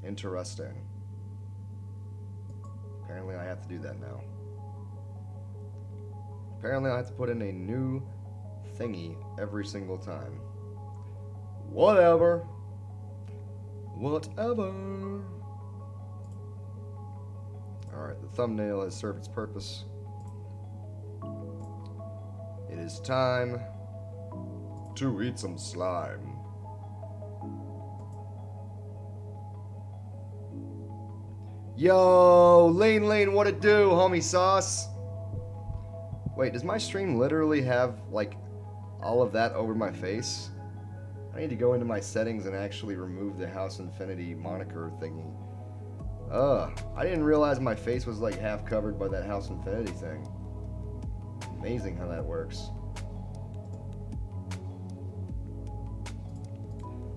Interesting. Apparently I have to do that now. Apparently I have to put in a new thingy every single time. Whatever. Whatever. Alright, the thumbnail has served its purpose. It is time to eat some slime. Yo, Lane, what it do, homie sauce? Wait, does my stream literally have, like, all of that over my face? I need to go into my settings and actually remove the House Infinity moniker thingy. I didn't realize my face was, like, half covered by that House Infinity thing. Amazing how that works.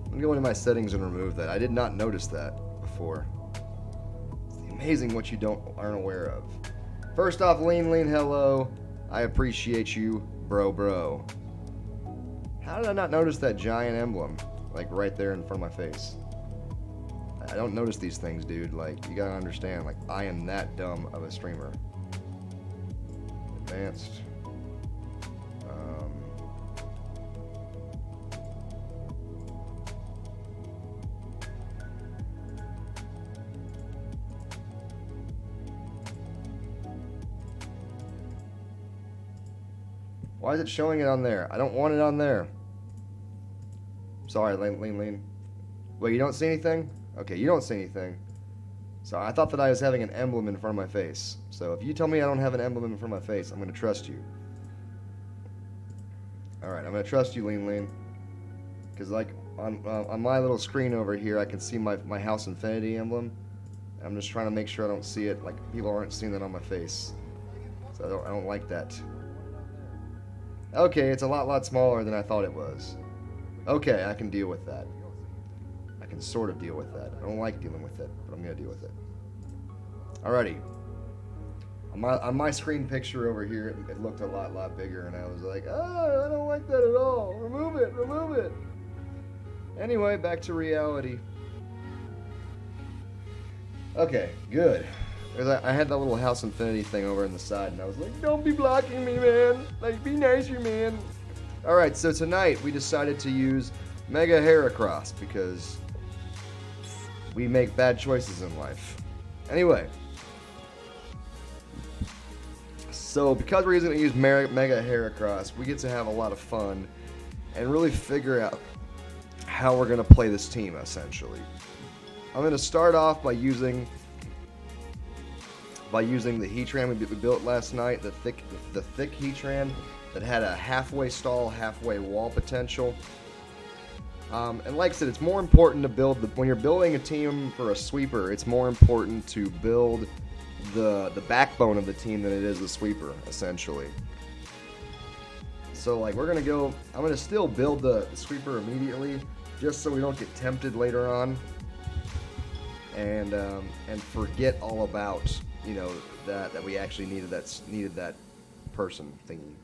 I'm gonna go into my settings and remove that. I did not notice that before. It's amazing what you aren't aware of. First off, Lean, hello. I appreciate you, bro. How did I not notice that giant emblem, like, right there in front of my face? I don't notice these things, dude. Like, you gotta understand, like, I am that dumb of a streamer. Advanced. Why is it showing it on there? I don't want it on there. Sorry, Lean. Wait, you don't see anything? Okay, you don't see anything. So I thought that I was having an emblem in front of my face. So if you tell me I don't have an emblem in front of my face, I'm going to trust you. Alright, I'm going to trust you, Lean. Because, like, on my little screen over here, I can see my House Infinity emblem. I'm just trying to make sure I don't see it. Like, people aren't seeing that on my face. So I don't like that. Okay, it's a lot smaller than I thought it was. Okay, I can deal with that. I can sort of deal with that. I don't like dealing with it, but I'm going to deal with it. Alrighty. On my screen picture over here, it looked a lot bigger, and I was like, I don't like that at all. Remove it. Anyway, back to reality. Okay, good. I had that little House Infinity thing over on the side, and I was like, don't be blocking me, man. Like, be nicer, man. Alright, so tonight we decided to use Mega Heracross because we make bad choices in life. Anyway. So, because we're going to use Mega Heracross, we get to have a lot of fun and really figure out how we're going to play this team, essentially. I'm going to start off by using the Heatran we built last night, the thick Heatran that had a halfway stall, halfway wall potential. And like I said, it's more important to build when you're building a team for a sweeper. It's more important to build the backbone of the team than it is the sweeper, essentially. So like I'm gonna still build the sweeper immediately, just so we don't get tempted later on, and forget all about, you know, that we actually needed that person thingy.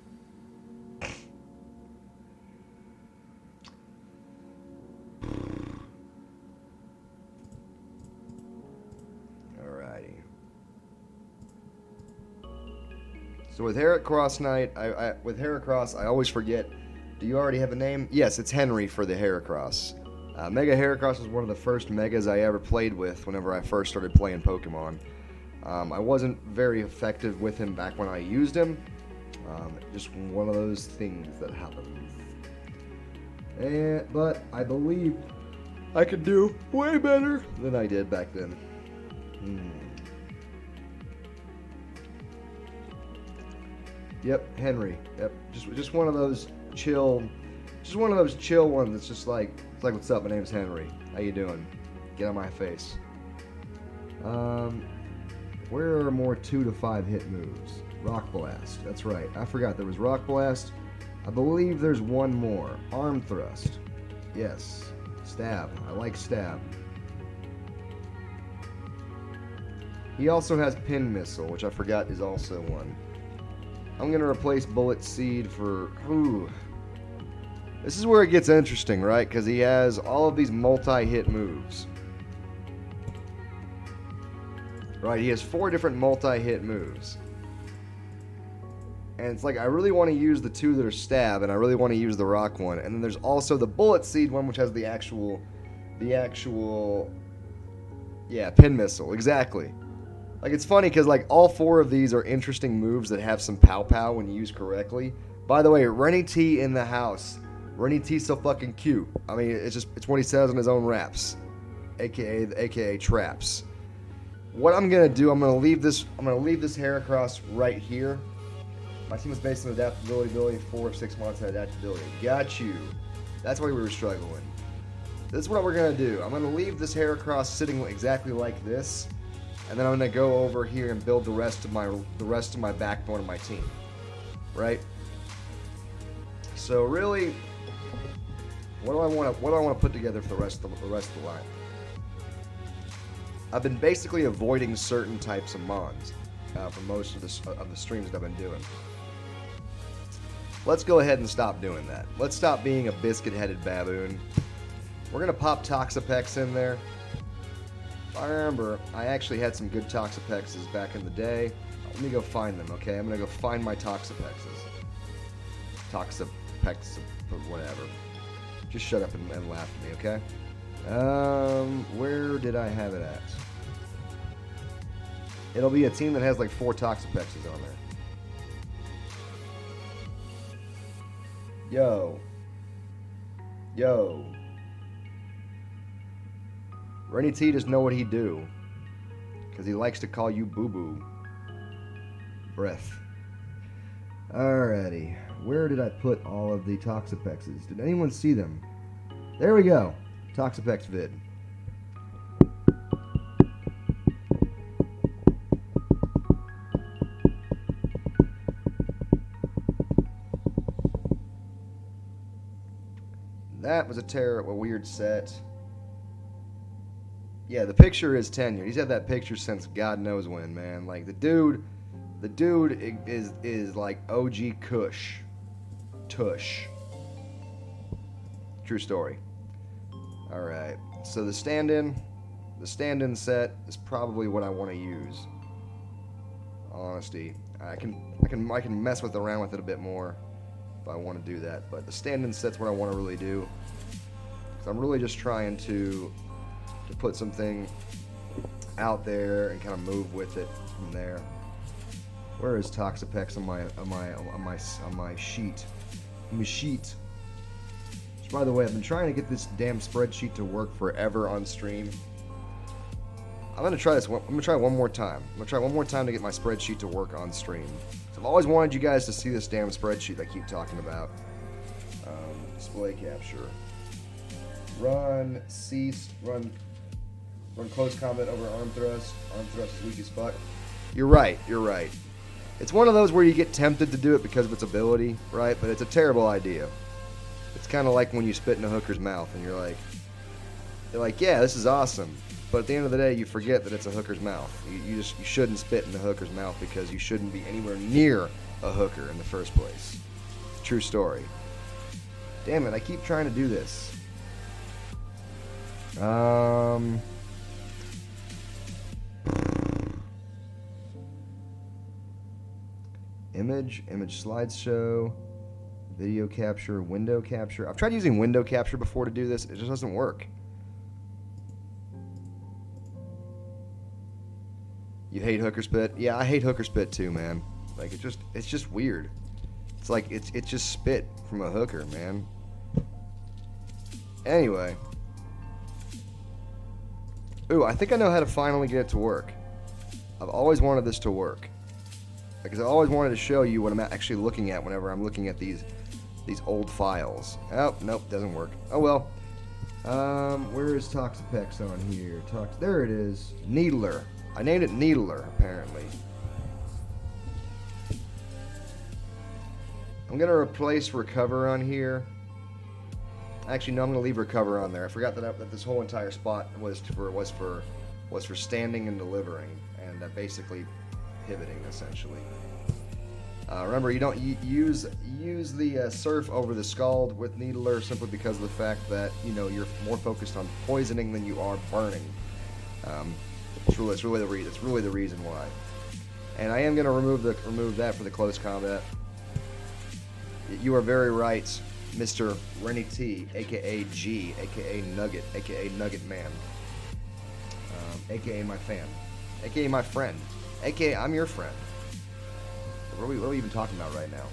Alrighty. So with Heracross Knight, with Heracross, I always forget. Do you already have a name? Yes, it's Henry for the Heracross. Mega Heracross was one of the first Megas I ever played with whenever I first started playing Pokemon. I wasn't very effective with him back when I used him. Just one of those things that happens. But I believe I could do way better than I did back then. Yep, Henry. Yep, just one of those chill, ones that's just like, it's like, what's up? My name's Henry. How you doing? Get on my face. Where are more 2 to 5 hit moves? Rock Blast. That's right. I forgot there was Rock Blast. I believe there's one more. Arm Thrust. Yes. Stab. I like Stab. He also has Pin Missile, which I forgot is also one. I'm going to replace Bullet Seed for... Ooh. This is where it gets interesting, right? Because he has all of these multi-hit moves. Right, he has 4 different multi-hit moves. And it's like, I really want to use the 2 that are stab, and I really want to use the rock one. And then there's also the bullet seed one, which has the actual, yeah, pin missile, exactly. Like, it's funny, because, like, all 4 of these are interesting moves that have some pow-pow when used correctly. By the way, Rennie T in the house. Rennie T's so fucking cute. I mean, it's what he says in his own raps. AKA traps. What I'm gonna do, I'm gonna leave this heracross right here. My team is based on adaptability, 4 of 6 months and adaptability. Got you. That's why we were struggling. This is what we're gonna do. I'm gonna leave this heracross sitting exactly like this, and then I'm gonna go over here and build the rest of my backbone of my team. Right? So really, what do I want to put together for the rest of the line? I've been basically avoiding certain types of mons for most of the streams that I've been doing. Let's go ahead and stop doing that. Let's stop being a biscuit-headed baboon. We're going to pop Toxapex in there. I remember I actually had some good Toxapexes back in the day. Let me go find them, okay? I'm going to go find my Toxapexes. Toxapex, whatever. Just shut up and laugh at me, okay? Where did I have it at? It'll be a team that has like 4 Toxapexes on there. Yo. Rennie T just know what he do. Because he likes to call you boo-boo. Breath. Alrighty. Where did I put all of the Toxapexes? Did anyone see them? There we go. Toxapex vid. That was a weird set. Yeah, the picture is tenured. He's had that picture since God knows when, man. Like, the dude is like OG Kush. Tush. True story. Alright, so the stand-in set is probably what I want to use. Honesty. I can mess around with it a bit more if I want to do that, but the stand-in set's what I want to really do. Because I'm really just trying to put something out there and kind of move with it from there. Where is Toxapex on my sheet? My sheet. Which, by the way, I've been trying to get this damn spreadsheet to work forever on stream. I'm gonna try this. I'm gonna try one more time. I'm gonna try one more time to get my spreadsheet to work on stream. So I've always wanted you guys to see this damn spreadsheet I keep talking about. Display capture. Run ceased. Run close combat over arm thrust. Arm thrust is weak as fuck. You're right. It's one of those where you get tempted to do it because of its ability, right? But it's a terrible idea. It's kind of like when you spit in a hooker's mouth and you're like, yeah, this is awesome. But at the end of the day, you forget that it's a hooker's mouth. You shouldn't spit in the hooker's mouth because you shouldn't be anywhere near a hooker in the first place. True story. Damn it, I keep trying to do this. Image slideshow, video capture, window capture. I've tried using window capture before to do this. It just doesn't work. You hate hooker spit? Yeah, I hate hooker spit too, man. Like, it's just weird. It's like it's just spit from a hooker, man. Anyway. Ooh, I think I know how to finally get it to work. I've always wanted this to work. Because I always wanted to show you what I'm actually looking at whenever I'm looking at these old files. Oh, nope, doesn't work. Oh well. Where is Toxapex on here? There it is. Needler. I named it Needler, apparently. I'm gonna replace Recover on here. Actually, no, I'm gonna leave Recover on there. I forgot that this whole entire spot was for standing and delivering, and basically pivoting essentially. Remember, you don't use the surf over the scald with Needler simply because of the fact that you're more focused on poisoning than you are burning. It's really the reason why. And I am going to remove that for the close combat. You are very right, Mr. Rennie T, aka G, aka Nugget, aka Nugget Man, aka my fan, aka my friend, aka I'm your friend. What are we even talking about right now?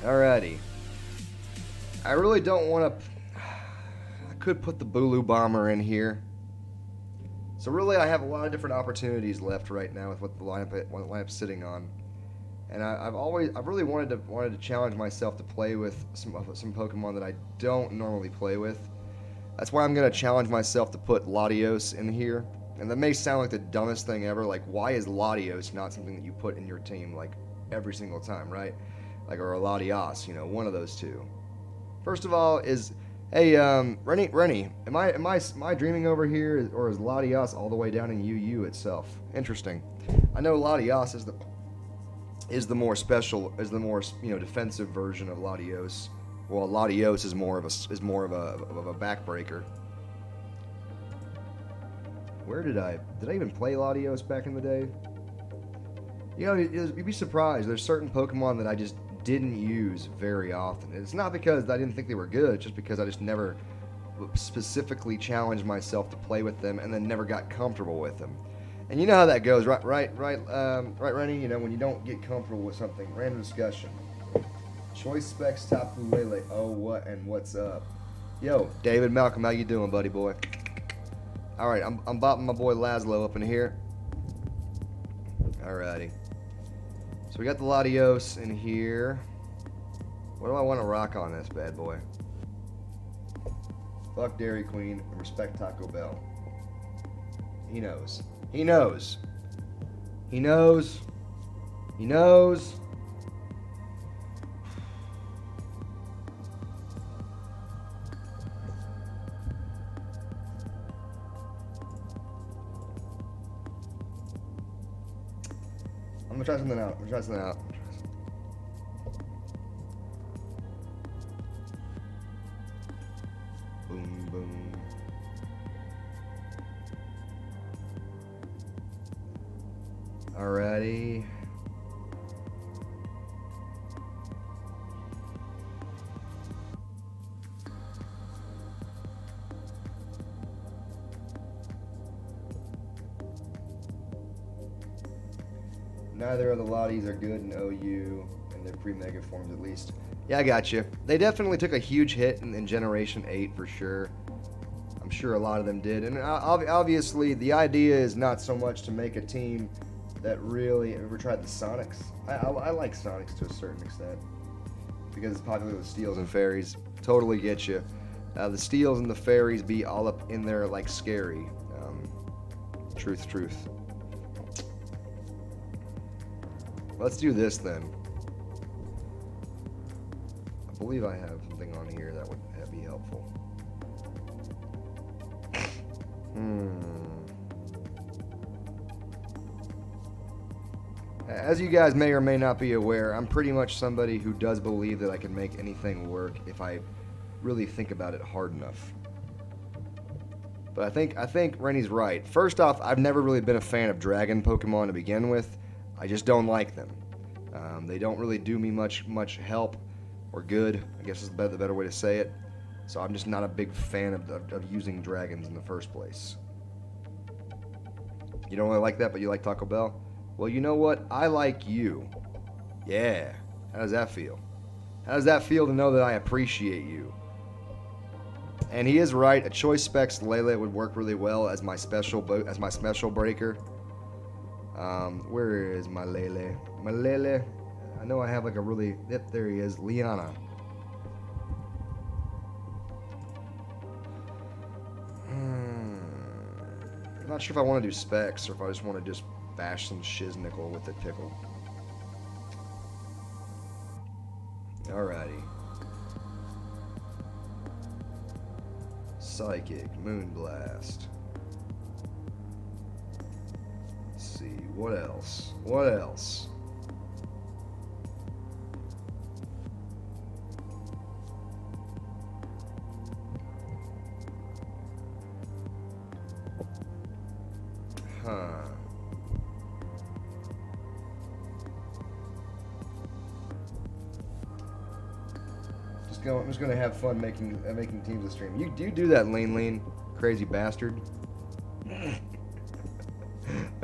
Alrighty. I really don't want to. I could put the Bulu Bomber in here. So really, I have a lot of different opportunities left right now with what the lineup's sitting on, and I've really wanted to challenge myself to play with some Pokemon that I don't normally play with. That's why I'm gonna challenge myself to put Latios in here, and that may sound like the dumbest thing ever. Like, why is Latios not something that you put in your team like every single time, right? Like, or a Latias, one of those two. First of all, hey, Rennie, am I dreaming over here, or is Latias all the way down in UU itself? Interesting. I know Latias is the more defensive version of Latios. Well, Latios is more of a backbreaker. Where did I even play Latios back in the day? You'd be surprised. There's certain Pokemon that I just didn't use very often. It's not because I didn't think they were good, it's just because I just never specifically challenged myself to play with them and then never got comfortable with them. And you know how that goes, right, Rennie? When you don't get comfortable with something. Random discussion. Choice Specs Tapu Lele. Oh, what's up? Yo, David Malcolm, how you doing, buddy boy? All right, I'm bopping my boy Laszlo up in here. Alrighty. So we got the Latios in here. What do I want to rock on this bad boy? Fuck Dairy Queen and respect Taco Bell. He knows. He knows. He knows. He knows. I'm gonna try something out. Boom, boom. Alrighty. Neither of the Lotties are good in OU, in their pre-mega forms at least. Yeah, I got you. They definitely took a huge hit in Generation 8 for sure. I'm sure a lot of them did. And obviously, the idea is not so much to make a team that really... Ever tried the Sonics? I like Sonics to a certain extent. Because it's popular with Steels and Fairies. Totally get you. The Steels and the Fairies be all up in there like scary. Truth. Let's do this then. I believe I have something on here that would be helpful. As you guys may or may not be aware, I'm pretty much somebody who does believe that I can make anything work if I really think about it hard enough. But I think Rennie's right. First off, I've never really been a fan of dragon Pokemon to begin with. I just don't like them. They don't really do me much help or good, I guess is the better way to say it. So I'm just not a big fan of using dragons in the first place. You don't really like that, but you like Taco Bell? Well, you know what? I like you. Yeah. How does that feel? How does that feel to know that I appreciate you? And he is right. A Choice Specs Lele would work really well as my special breaker. Where is my Lele? My Lele. I know I have like a really... Yep, there he is. Liana. I'm not sure if I want to do Specs or if I just want to just bash some Shiznickel with the pickle. Alrighty. Psychic. Moonblast. Let's see. What else? What else? Huh. I'm just gonna have fun making teams this stream. You do that, lean, crazy bastard. I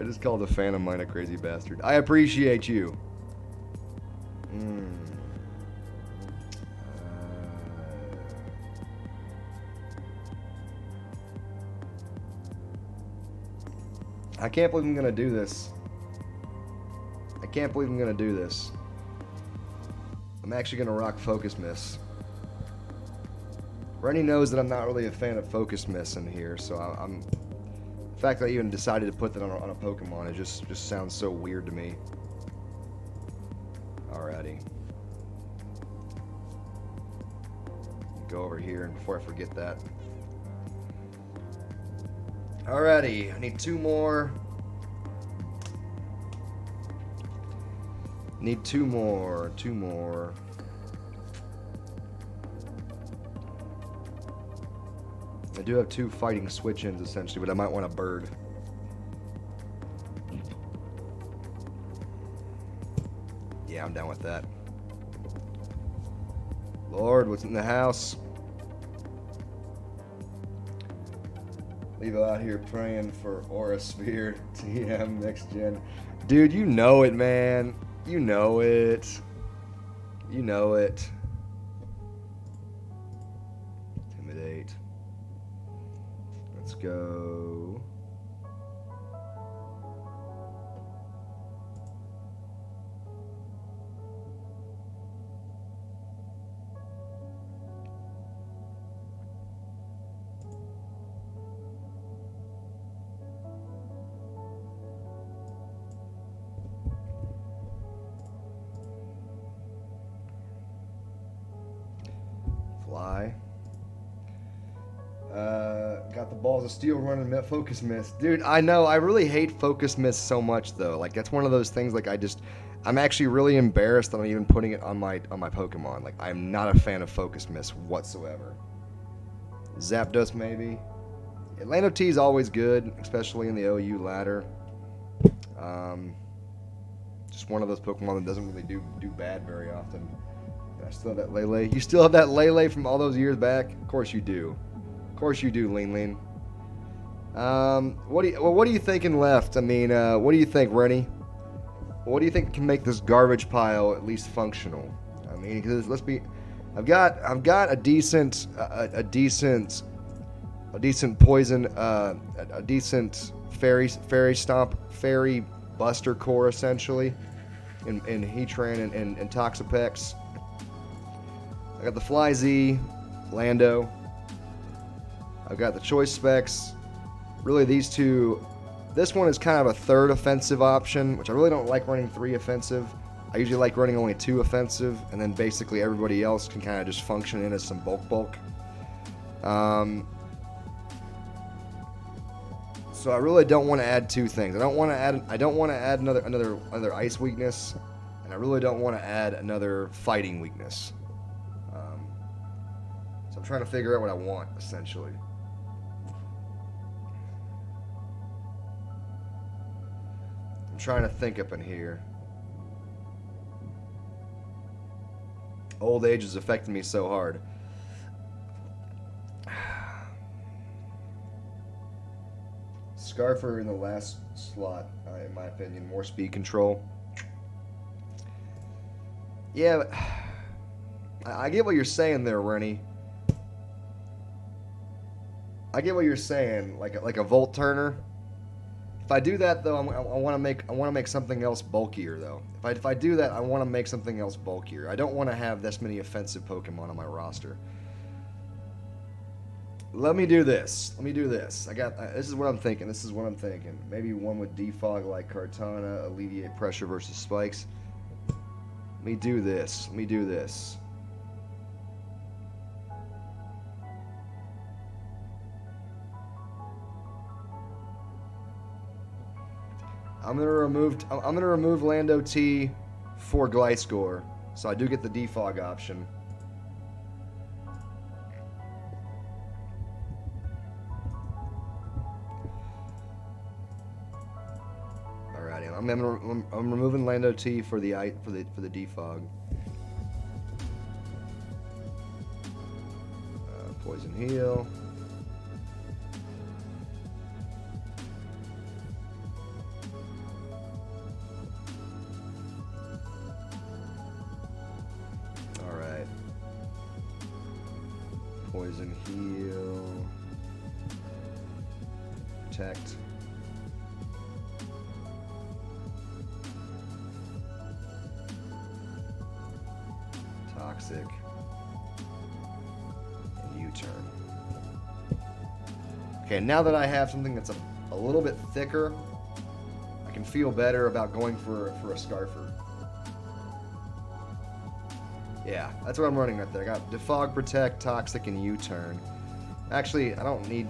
just called a fan of mine a crazy bastard. I appreciate you. I can't believe I'm gonna do this. I can't believe I'm gonna do this. I'm actually gonna rock Focus Miss. Rennie knows that I'm not really a fan of Focus Miss in here, so I'm. The fact that I even decided to put that on a Pokemon, it just sounds so weird to me. Alrighty. Go over here, and before I forget that. Alrighty, I need two more. Need two more. I do have two fighting switch-ins, essentially, but I might want a bird. Yeah, I'm down with that. Lord, what's in the house? Levo out here praying for Aura Sphere, TM, next gen. Dude, you know it, man. You know it. You know it. Intimidate. Let's go. Fly. Got the balls of steel running Focus Miss. Dude, I know. I really hate Focus Miss so much, though. Like, that's one of those things, like, I'm actually really embarrassed that I'm even putting it on my Pokemon. Like, I'm not a fan of Focus Miss whatsoever. Zapdos, maybe. Atlanta T is always good, especially in the OU ladder. Just one of those Pokemon that doesn't really do bad very often. I still have that Lele. You still have that Lele from all those years back? Of course you do. Of course you do, Lean. What are you thinking left? I mean, what do you think, Rennie? What do you think can make this garbage pile at least functional? I mean, because I've got a decent poison, a decent fairy stomp, fairy buster core essentially, in Heatran and Toxapex. I got the Fly Z, Lando. I've got the Choice Specs. Really, these two. This one is kind of a third offensive option, which I really don't like running 3 offensive. I usually like running only 2 offensive, and then basically everybody else can kind of just function in as some bulk. So I really don't want to add 2 things. I don't want to add another ice weakness, and I really don't want to add another fighting weakness. So I'm trying to figure out what I want, essentially. I'm trying to think up in here. Old age is affecting me so hard. Scarfer in the last slot, in my opinion. More speed control. Yeah, but I get what you're saying there, Rennie. I get what you're saying, like a Volt Turner. If I do that though, I want to make something else bulkier though. If I do that, I want to make something else bulkier. I don't want to have this many offensive Pokemon on my roster. Let me do this. I got. This is what I'm thinking. Maybe one with Defog like Kartana, alleviate pressure versus spikes. Let me do this. I'm gonna remove Lando T for Gliscor, so I do get the defog option. I'm removing Lando T for the defog. Poison heal. All right. Poison heal. Protect. Toxic. And U-turn. Okay, now that I have something that's a little bit thicker, I can feel better about going for a Scarfer. Yeah, that's what I'm running right there. I got Defog, Protect, Toxic, and U-turn. Actually, I don't need.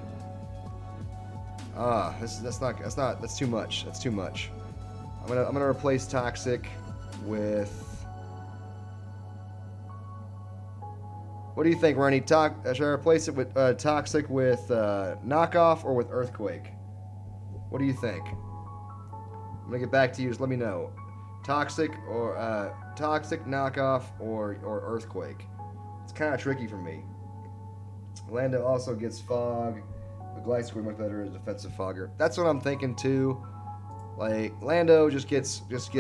That's too much. That's too much. I'm gonna replace Toxic with. What do you think, Ronnie? Should I replace it with Toxic with Knockoff or with Earthquake? What do you think? I'm gonna get back to you. Just let me know. Toxic or Toxic, Knockoff, or Earthquake. It's kind of tricky for me. Lando also gets Fog. The Glide Squid much better as a defensive fogger. That's what I'm thinking too. Like Lando just gets face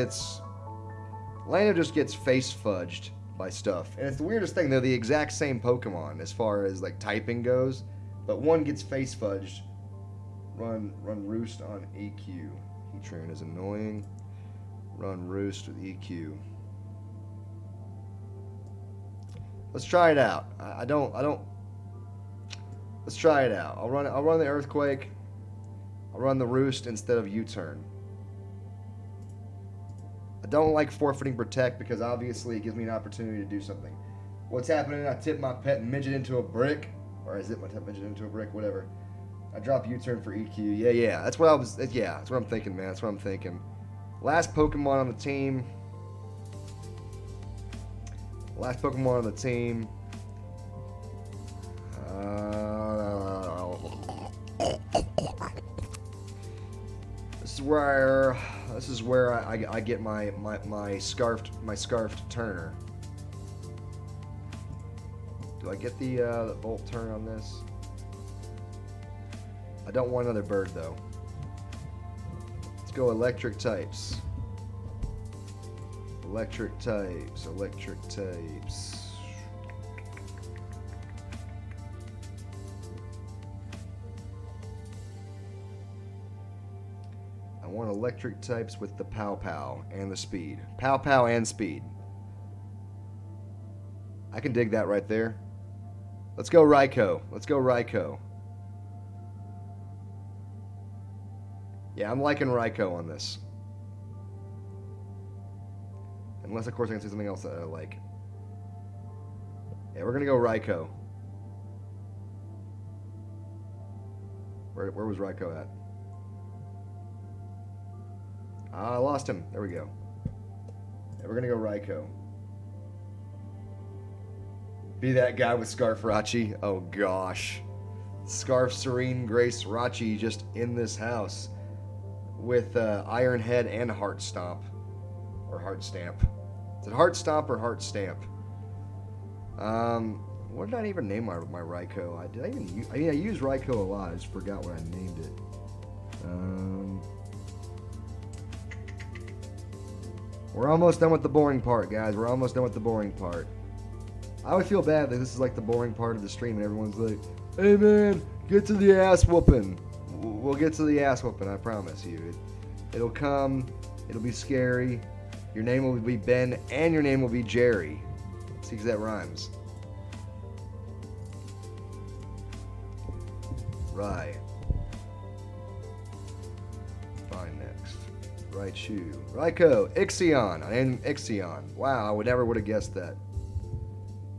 fudged by stuff. And it's the weirdest thing. They're the exact same Pokemon as far as like typing goes, but one gets face fudged. Run Roost on EQ. Heatran is annoying. Run Roost with EQ. Let's try it out. I don't. Let's try it out. I'll run the Earthquake. I'll run the Roost instead of U-turn. I don't like forfeiting Protect because obviously it gives me an opportunity to do something. What's happening? I tip my pet midget into a brick, or I zip my pet midget into a brick, whatever. I drop U-turn for EQ. Yeah. That's what I was. Yeah, that's what I'm thinking, man. That's what I'm thinking. Last Pokemon on the team. This is where I get my scarfed Turner. Do I get the Volt Turn on this? I don't want another bird though. Let's go electric types. Electric types. I want electric types with the Pow Pow and the speed. Pow Pow and speed. I can dig that right there. Let's go Raikou. Yeah, I'm liking Raikou on this. Unless, of course, I can say something else that I like. Yeah, we're going to go Raikou. Where was Raikou at? I lost him. There we go. Yeah, we're going to go Raikou. Be that guy with Scarf Rachi. Oh, gosh. Scarf Serene Grace Rachi just in this house. With Iron Head and Heart Stomp. Or Heart Stamp. Is it Heart Stomp or Heart Stamp? What did I even name my Raikou? I use Raikou a lot. I just forgot what I named it. We're almost done with the boring part, guys. I always feel bad that this is like the boring part of the stream and everyone's like, hey man, get to the ass whooping. We'll get to the ass whooping, I promise you. It'll come. It'll be scary. Your name will be Ben, and your name will be Jerry. See, because that rhymes. Right. Fine, next. Raichu. Raikou. Ixion. I named him Ixion. Wow, I would have guessed that.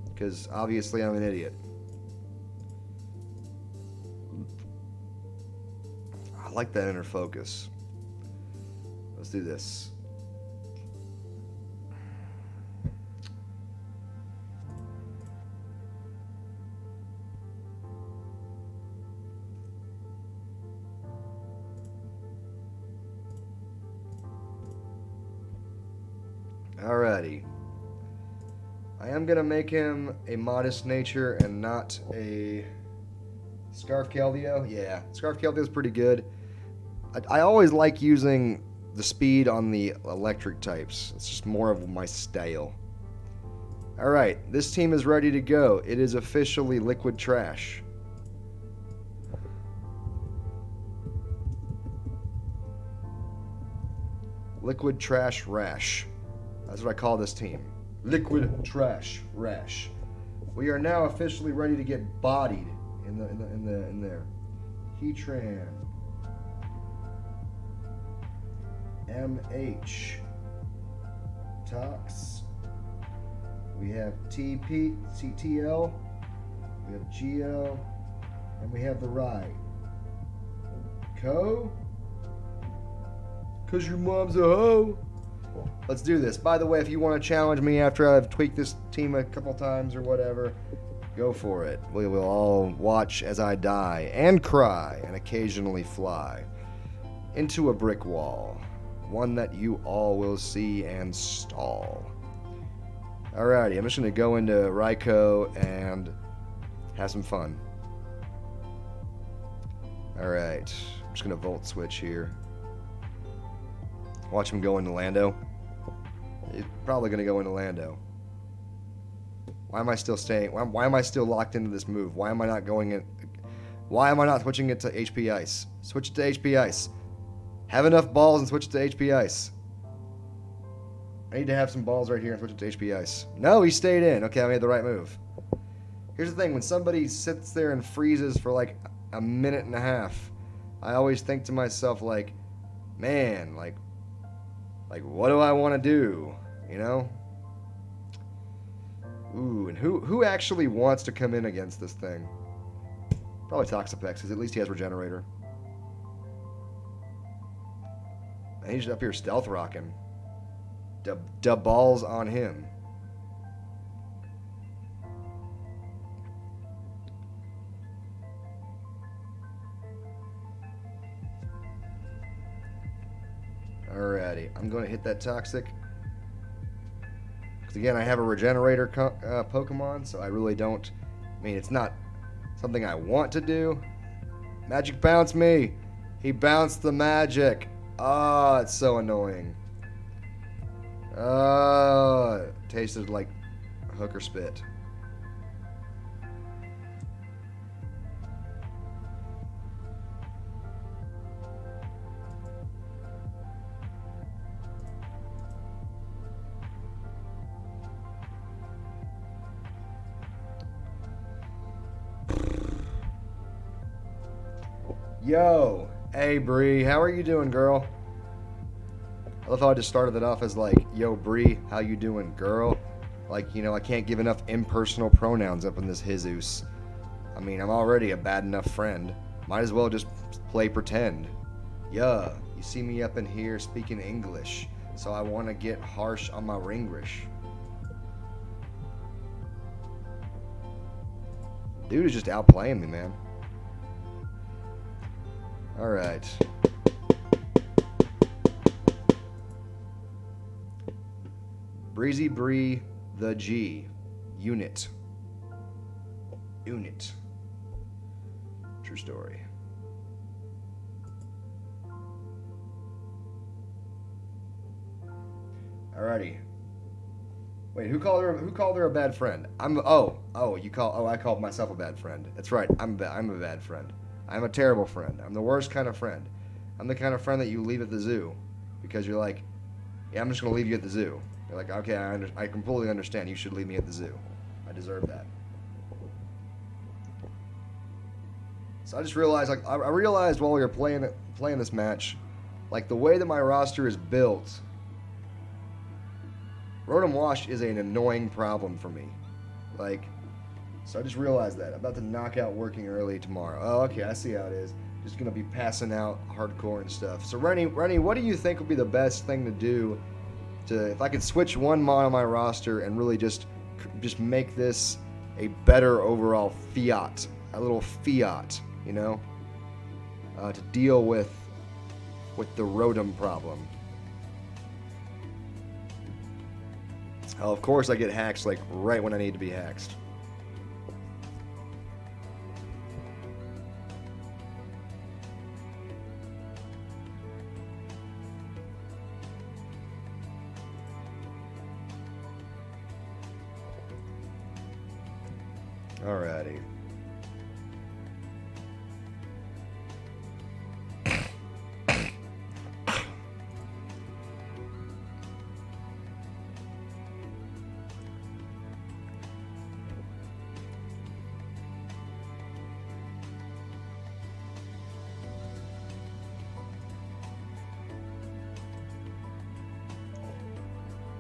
Because obviously I'm an idiot. I like that inner focus. Let's do this. Alrighty. I am going to make him a modest nature and not a Scarf Keldeo. Yeah, Scarf Keldeo is pretty good. I always like using the speed on the electric types. It's just more of my style. Alright, this team is ready to go. It is officially liquid trash. Liquid Trash Rash. That's what I call this team. Liquid Trash Rash. We are now officially ready to get bodied in there. Heatran. MH. Tox. We have TP, CTL. We have GL. And we have the Rye. Co. Cause your mom's a hoe. Let's do this. By the way, if you want to challenge me after I've tweaked this team a couple times or whatever, go for it. We will all watch as I die and cry and occasionally fly into a brick wall. One that you all will see and stall. Alrighty, I'm just going to go into Raikou and have some fun. Alright, I'm just going to Volt Switch here. Watch him go into Lando. He's probably going to go into Lando. Why am I still staying? Why am I still locked into this move? Why am I not going in? Why am I not switching it to HP Ice? Switch it to HP Ice. Have enough balls and switch it to HP Ice. I need to have some balls right here and switch it to HP Ice. No, he stayed in. Okay, I made the right move. Here's the thing. When somebody sits there and freezes for like a minute and a half, I always think to myself like, man, like what do I want to do? You know? Ooh, and who actually wants to come in against this thing? Probably Toxapex, because at least he has Regenerator. And he's just up here stealth rocking. Da balls on him. Alrighty, I'm going to hit that Toxic. Because again, I have a Regenerator Pokemon, so I really don't... I mean, it's not something I want to do. Magic bounce me! He bounced the magic! Ah, it's so annoying. It tasted like hooker spit. Yo, hey Bree, how are you doing, girl? I love how I just started it off as like, yo Bree, how you doing, girl? Like, you know, I can't give enough impersonal pronouns up in this Jesus. I mean, I'm already a bad enough friend. Might as well just play pretend. Yeah, you see me up in here speaking English, so I want to get harsh on my Ringlish. Dude is just outplaying me, man. Alright. Breezy Bree the G. Unit. True story. Alrighty. Wait, who called her a bad friend? I called myself a bad friend. That's right. I'm a bad friend. I'm a terrible friend. I'm the worst kind of friend. I'm the kind of friend that you leave at the zoo because you're like, yeah, I'm just going to leave you at the zoo. You're like, okay, I completely understand. You should leave me at the zoo. I deserve that. So I just realized, like, I realized while we were playing this match, like the way that my roster is built, Rotom Wash is an annoying problem for me. Like, so I just realized that. I'm about to knock out working early tomorrow. Oh, okay, I see how it is. Just gonna be passing out hardcore and stuff. So Rennie, what do you think would be the best thing to do if I could switch one mod on my roster and really just make this a better overall fiat, a little fiat, you know, to deal with the Rotom problem. Oh, of course I get hacked like right when I need to be hacked. Alrighty.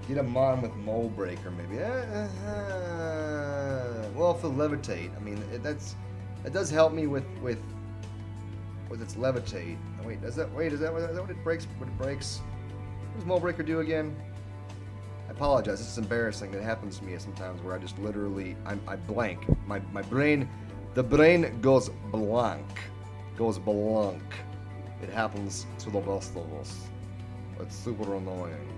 Get a mon with mole breaker, maybe. Well, for levitate, I mean, that does help me with its levitate. Oh, wait, is that what it breaks? What it breaks? What does mole breaker do again? I apologize. This is embarrassing. It happens to me sometimes where I just literally I blank. My brain, the brain goes blank, It happens to the best of us. It's super annoying.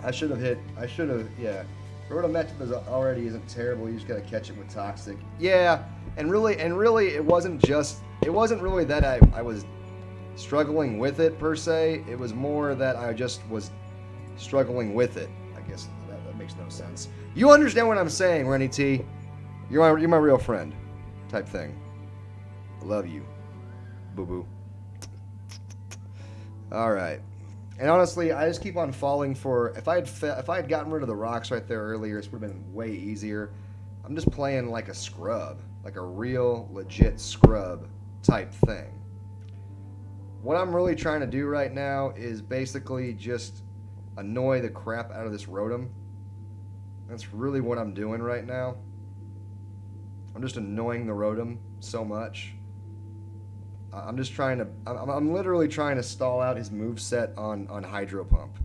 I should have, yeah. Rotometric already isn't terrible. You just gotta catch it with toxic. Yeah, and really, it wasn't really that I was struggling with it per se. It was more that I just was struggling with it. I guess that makes no sense. You understand what I'm saying, Rennie T? You're my real friend, type thing. I love you, boo boo. All right. And honestly, I just keep on falling for. If I had gotten rid of the rocks right there earlier, this would have been way easier. I'm just playing like a scrub, like a real legit scrub type thing. What I'm really trying to do right now is basically just annoy the crap out of this Rotom. That's really what I'm doing right now. I'm just annoying the Rotom so much. I'm just trying to. I'm literally trying to stall out his moveset on Hydro Pump.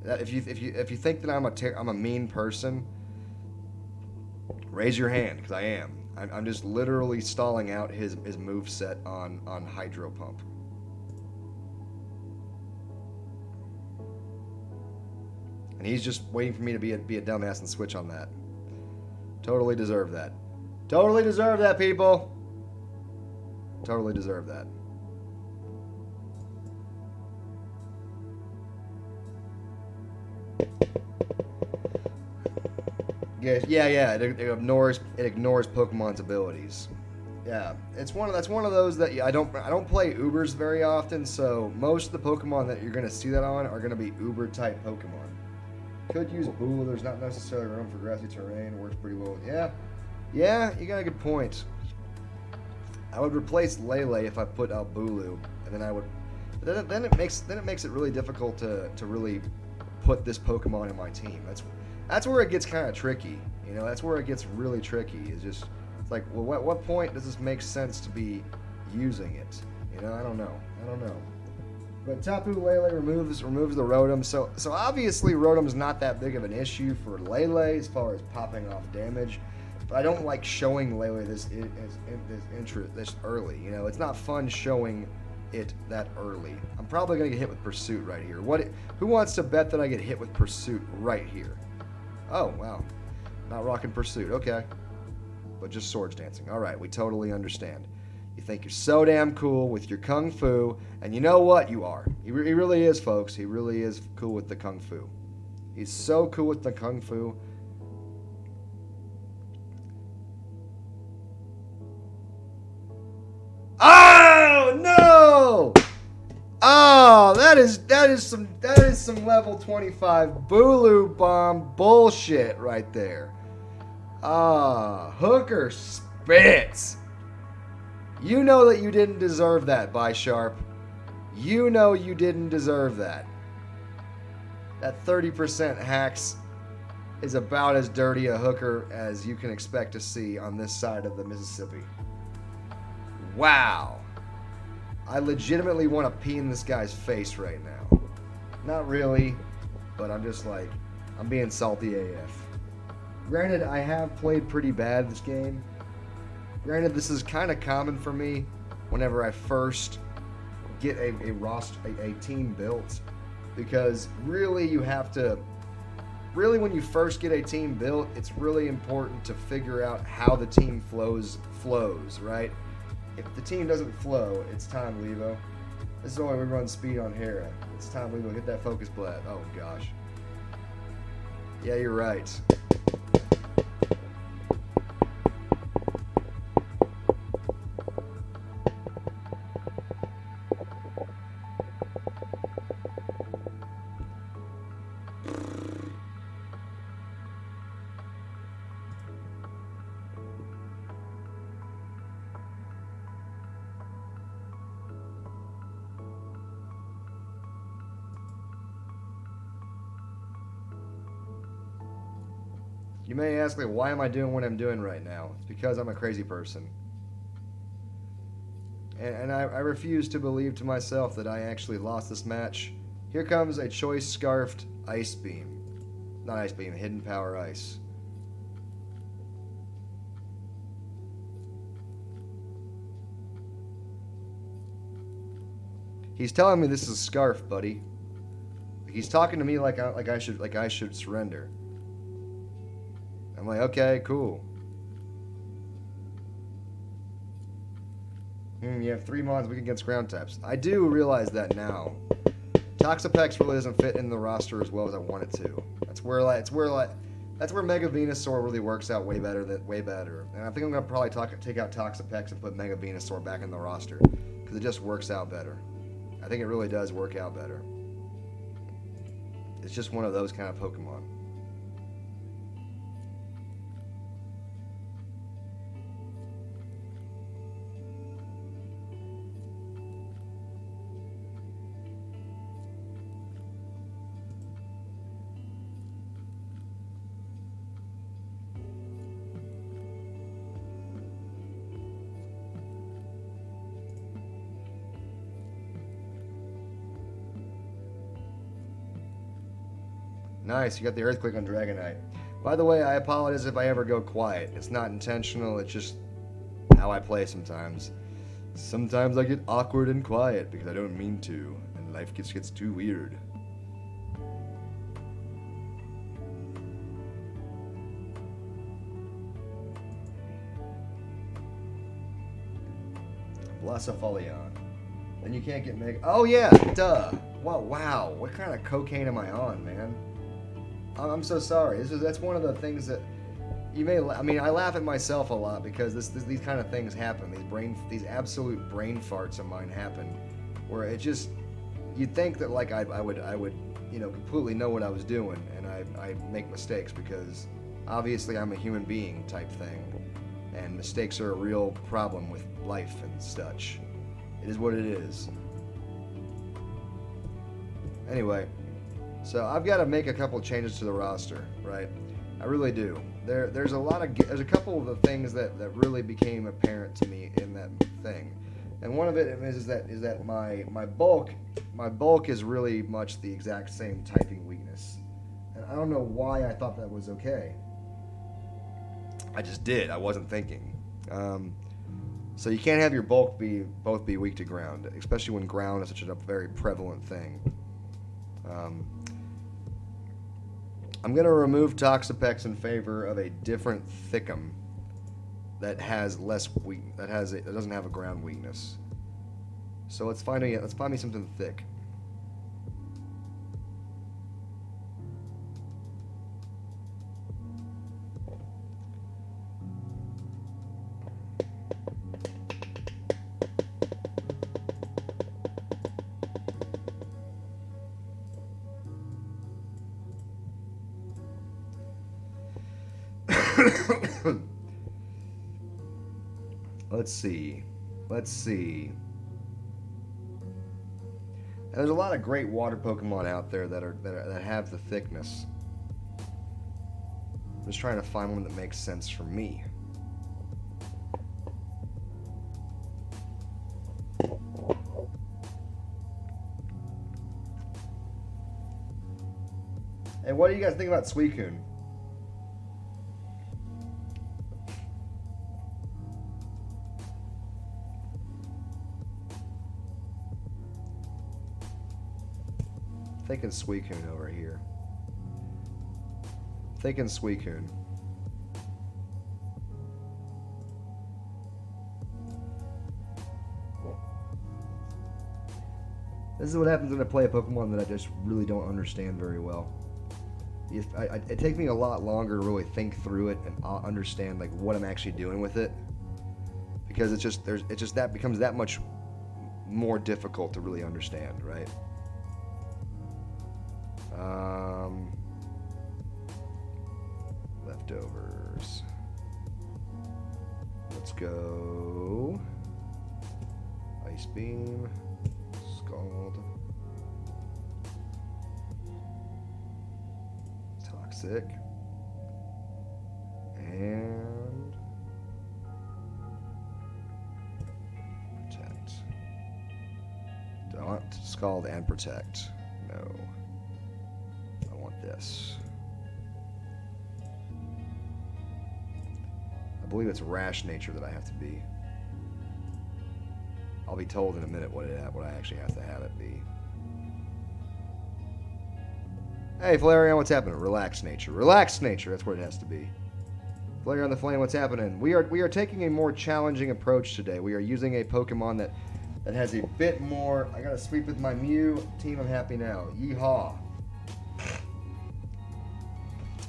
If you think that I'm a mean person, raise your hand, because I am. I'm just literally stalling out his moveset on Hydro Pump. And he's just waiting for me to be a dumbass and switch on that. Totally deserve that. Totally deserve that, people. Totally deserve that. Yeah. It ignores Pokemon's abilities. Yeah, that's one of those that I don't play Ubers very often, so most of the Pokemon that you're gonna see that on are gonna be Uber type Pokemon. Could use Boo. There's not necessarily room for grassy terrain. Works pretty well. Yeah, you got a good point. I would replace Lele if I put out Bulu, and then I would. Then it makes it really difficult to really put this Pokemon in my team. That's where it gets kind of tricky. You know, that's where it gets really tricky. It's like, well, at what point does this make sense to be using it? You know, I don't know. But Tapu Lele removes the Rotom, so obviously Rotom's not that big of an issue for Lele as far as popping off damage. But I don't like showing Lele this early. You know, it's not fun showing it that early. I'm probably gonna get hit with Pursuit right here. Who wants to bet that I get hit with Pursuit right here? Oh wow, not rocking Pursuit. Okay, but just Swords Dancing. All right, we totally understand. You think you're so damn cool with your Kung Fu, and you know what? You are. He really is, folks. He really is cool with the Kung Fu. He's so cool with the Kung Fu. Oh no! Oh, that is some level 25 Bulu bomb bullshit right there. Hooker spits. You know that you didn't deserve that, Bisharp. You know you didn't deserve that. That 30% hacks is about as dirty a hooker as you can expect to see on this side of the Mississippi. Wow. I legitimately want to pee in this guy's face right now. Not really, but I'm just like, I'm being salty AF. Granted, I have played pretty bad this game. Granted, this is kind of common for me whenever I first get a team built, because really you have to. Really, when you first get a team built, it's really important to figure out how the team flows, right? If the team doesn't flow, it's time, Levo. This is why we run speed on Hera. It's time, Levo. Hit that focus blast. Oh, gosh. Yeah, you're right. You may ask, like, why am I doing what I'm doing right now? It's because I'm a crazy person. And I refuse to believe to myself that I actually lost this match. Here comes a choice scarfed ice beam. Not ice beam, hidden power ice. He's telling me this is a scarf, buddy. He's talking to me like I should surrender. I'm like, okay, cool. You have 3 mons weak against ground types. I do realize that now. Toxapex really doesn't fit in the roster as well as I want it to. That's where Mega Venusaur really works out way better. And I think I'm gonna probably take out Toxapex and put Mega Venusaur back in the roster because it just works out better. I think it really does work out better. It's just one of those kind of Pokemon. Nice, you got the Earthquake on Dragonite. By the way, I apologize if I ever go quiet. It's not intentional, it's just how I play sometimes. Sometimes I get awkward and quiet because I don't mean to, and life gets too weird. Blacephalon. Then you can't get Mega... Oh yeah, duh! Whoa, wow, what kind of cocaine am I on, man? I'm so sorry. That's one of the things that you may. I mean, I laugh at myself a lot because these kind of things happen. These absolute brain farts of mine happen, where it just you'd think that like I would completely know what I was doing, and I make mistakes because obviously I'm a human being type thing, and mistakes are a real problem with life and such. It is what it is. Anyway. So I've got to make a couple of changes to the roster, right? I really do. There's a couple of the things that really became apparent to me in that thing, and one of it is that my bulk is really much the exact same typing weakness, and I don't know why I thought that was okay. I just did. I wasn't thinking. So you can't have your bulk both be weak to ground, especially when ground is such a very prevalent thing. I'm going to remove Toxapex in favor of a different Thickum that has less weak. That doesn't have a ground weakness. So let's find me something thick. Let's see. And there's a lot of great water Pokemon out there that have the thickness. I'm just trying to find one that makes sense for me. And what do you guys think about Suicune? thinking Suicune over here. Thinking Suicune. This is what happens when I play a Pokemon that I just really don't understand very well. It takes me a lot longer to really think through it and understand like what I'm actually doing with it, because that becomes that much more difficult to really understand, right? Leftovers. Let's go. Ice Beam. Scald. Toxic. And Protect. Do I want Scald and Protect? No. I want this. I believe it's Rash Nature that I have to be. I'll be told in a minute what I actually have to have it be. Hey, Flareon, what's happening? Relax Nature. Relax Nature, that's what it has to be. Flareon the Flame, what's happening? We are taking a more challenging approach today. We are using a Pokemon that has a bit more... I gotta sweep with my Mew. Team, I'm happy now. Yeehaw.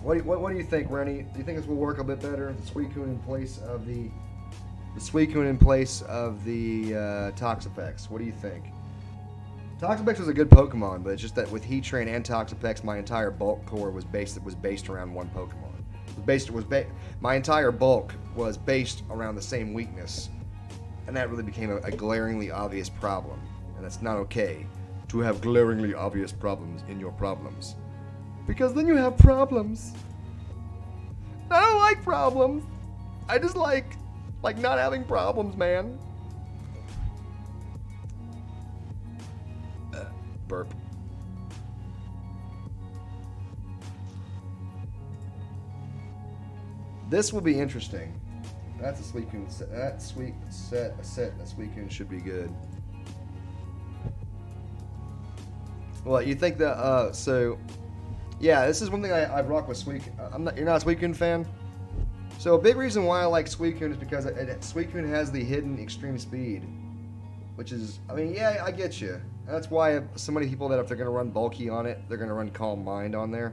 What do you think, Rennie? Do you think this will work a bit better? The Suicune in place of the Toxapex. What do you think? Toxapex was a good Pokemon, but it's just that with Heatran and Toxapex, my entire bulk core was based around one Pokemon. My entire bulk was based around the same weakness, and that really became a glaringly obvious problem. And that's not okay to have glaringly obvious problems in your problems, because then you have problems. I don't like problems. I just like not having problems, man. Burp. This will be interesting. That's a Suicune set. That Suicune should be good. Well, you think that? So, yeah, this is one thing I rock with Suicune. You're not a Suicune fan? So a big reason why I like Suicune is because Suicune has the hidden extreme speed, which is, I mean, yeah, I get you. That's why so many people that if they're going to run bulky on it, they're going to run Calm Mind on there.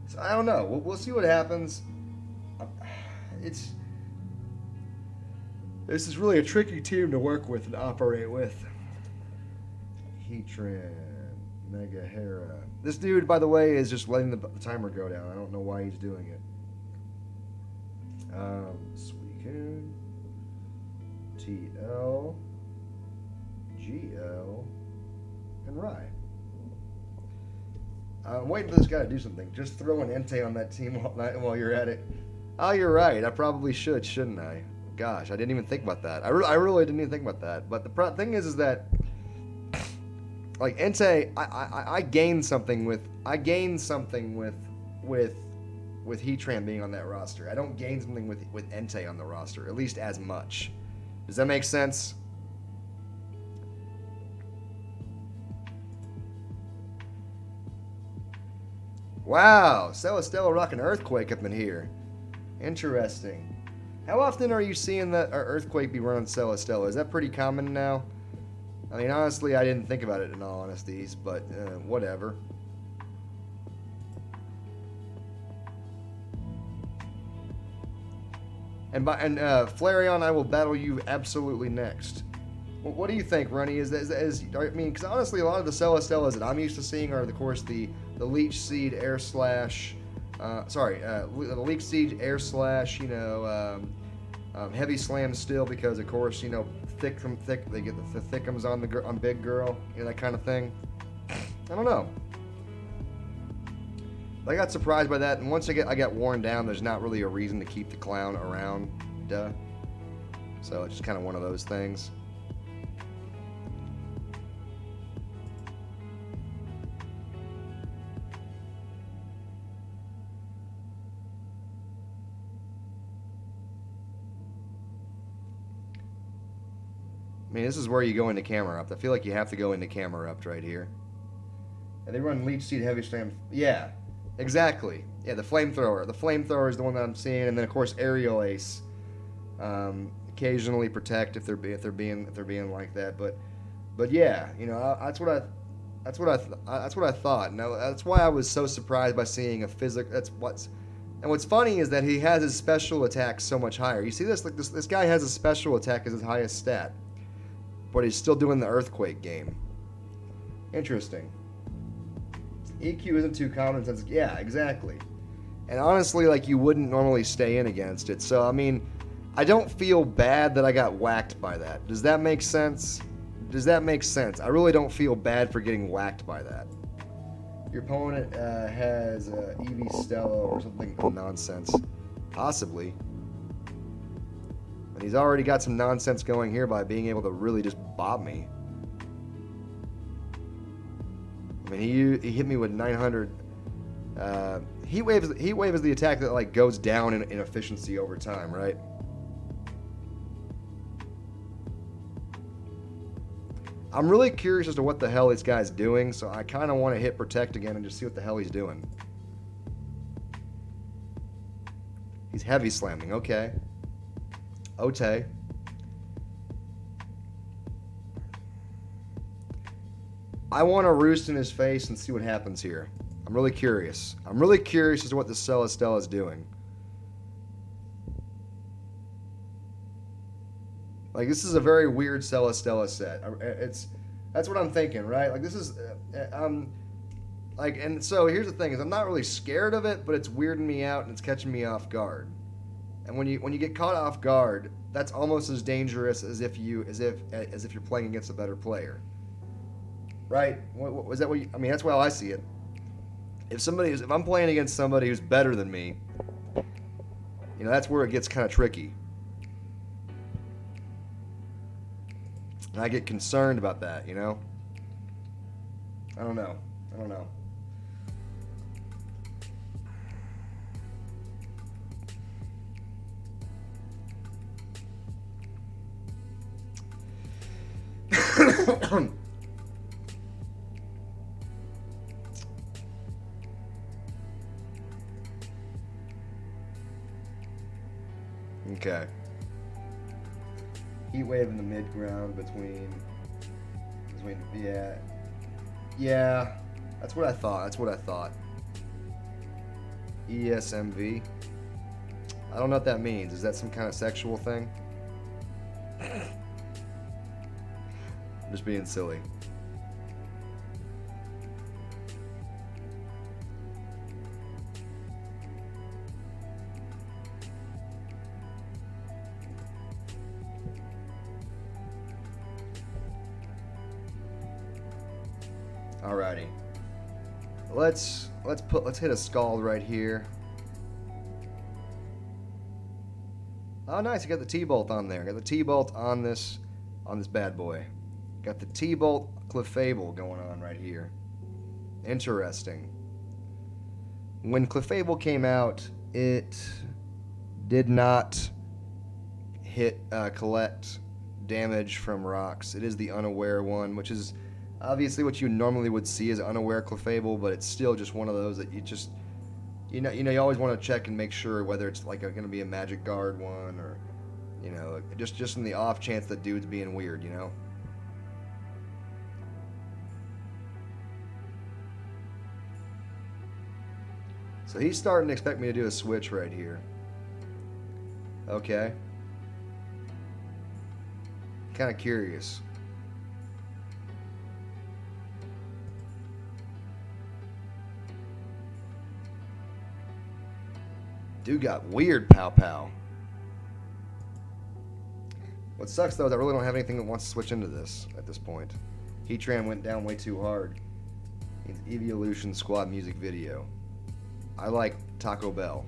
So I don't know. We'll see what happens. This is really a tricky team to work with and operate with. Heatran, Mega Hera. This dude, by the way, is just letting the timer go down. I don't know why he's doing it. Suicune, TL, GL, and Rye. I'm waiting for this guy to do something. Just throw an Entei on that team while you're at it. Oh, you're right. I probably should, shouldn't I? Gosh, I didn't even think about that. I really didn't even think about that. But the thing is that, like, Entei, I gained something with Heatran being on that roster. I don't gain something with Entei on the roster, at least as much. Does that make sense? Wow, Celesteela rocking Earthquake up in here. Interesting. How often are you seeing that Earthquake be running Celesteela? Is that pretty common now? I mean, honestly, I didn't think about it in all honesties, but whatever. And Flareon, I will battle you absolutely next. Well, what do you think, Runny? I mean, because honestly, a lot of the Celestelas that I'm used to seeing are, of course, the Leech Seed Air Slash. The Leech Seed Air Slash. Heavy Slam still because, of course, thick from thick. They get the thickums on Big Girl. That kind of thing. I don't know. I got surprised by that, and once I got worn down, there's not really a reason to keep the clown around. Duh. So it's just kind of one of those things. I mean, this is where you go into camera up. I feel like you have to go into camera up right here. And they run Leech Seed, Heavy Slam. Yeah, exactly. Yeah, the Flamethrower. The Flamethrower is the one that I'm seeing, and then of course Aerial Ace. Occasionally Protect if they're being like that, but yeah, you know, that's what I thought. Now that's why I was so surprised by seeing a physical. And what's funny is that he has his special attack so much higher. You see this? Like this guy has a special attack as his highest stat, but he's still doing the Earthquake game. Interesting. EQ isn't too common since, yeah, exactly. And honestly, like, you wouldn't normally stay in against it. So I mean, I don't feel bad that I got whacked by that. Does that make sense? Does that make sense? I really don't feel bad for getting whacked by that. Your opponent has Eevee Stella or something nonsense. Possibly. But he's already got some nonsense going here by being able to really just bob me. I mean, he hit me with 900. Heat Wave is the attack that like goes down in efficiency over time, right? I'm really curious as to what the hell this guy's doing, so I kind of want to hit Protect again and just see what the hell he's doing. He's Heavy Slamming, okay. Ote. I want to roost in his face and see what happens here. I'm really curious. I'm really curious as to what the Celestella is doing. Like, this is a very weird Celestella set. That's what I'm thinking, right? Like, this is, like, and so here's the thing: is I'm not really scared of it, but it's weirding me out and it's catching me off guard. And when you get caught off guard, that's almost as dangerous as if you're playing against a better player, right? Was that what? I mean, that's how I see it. If I'm playing against somebody who's better than me, you know, that's where it gets kind of tricky. And I get concerned about that, you know? I don't know. Okay. Heat Wave in the mid ground between yeah, that's what I thought. ESMV. I don't know what that means. Is that some kind of sexual thing? I'm just being silly. Alrighty. Let's hit a Scald right here. Oh, nice! You got the T-Bolt on there. Got the T-Bolt on this bad boy. Got the T-Bolt Clefable going on right here. Interesting. When Clefable came out, it did not collect damage from rocks. It is the unaware one, which is obviously what you normally would see as unaware Clefable, but it's still just one of those that you always want to check and make sure whether it's like going to be a Magic Guard one or, you know, just in the off chance that dude's being weird, you know. So he's starting to expect me to do a switch right here. Okay. Kind of curious. Dude got weird pow. What sucks though is I really don't have anything that wants to switch into this at this point. Heatran went down way too hard. It's Evolution Squad music video. I like Taco Bell.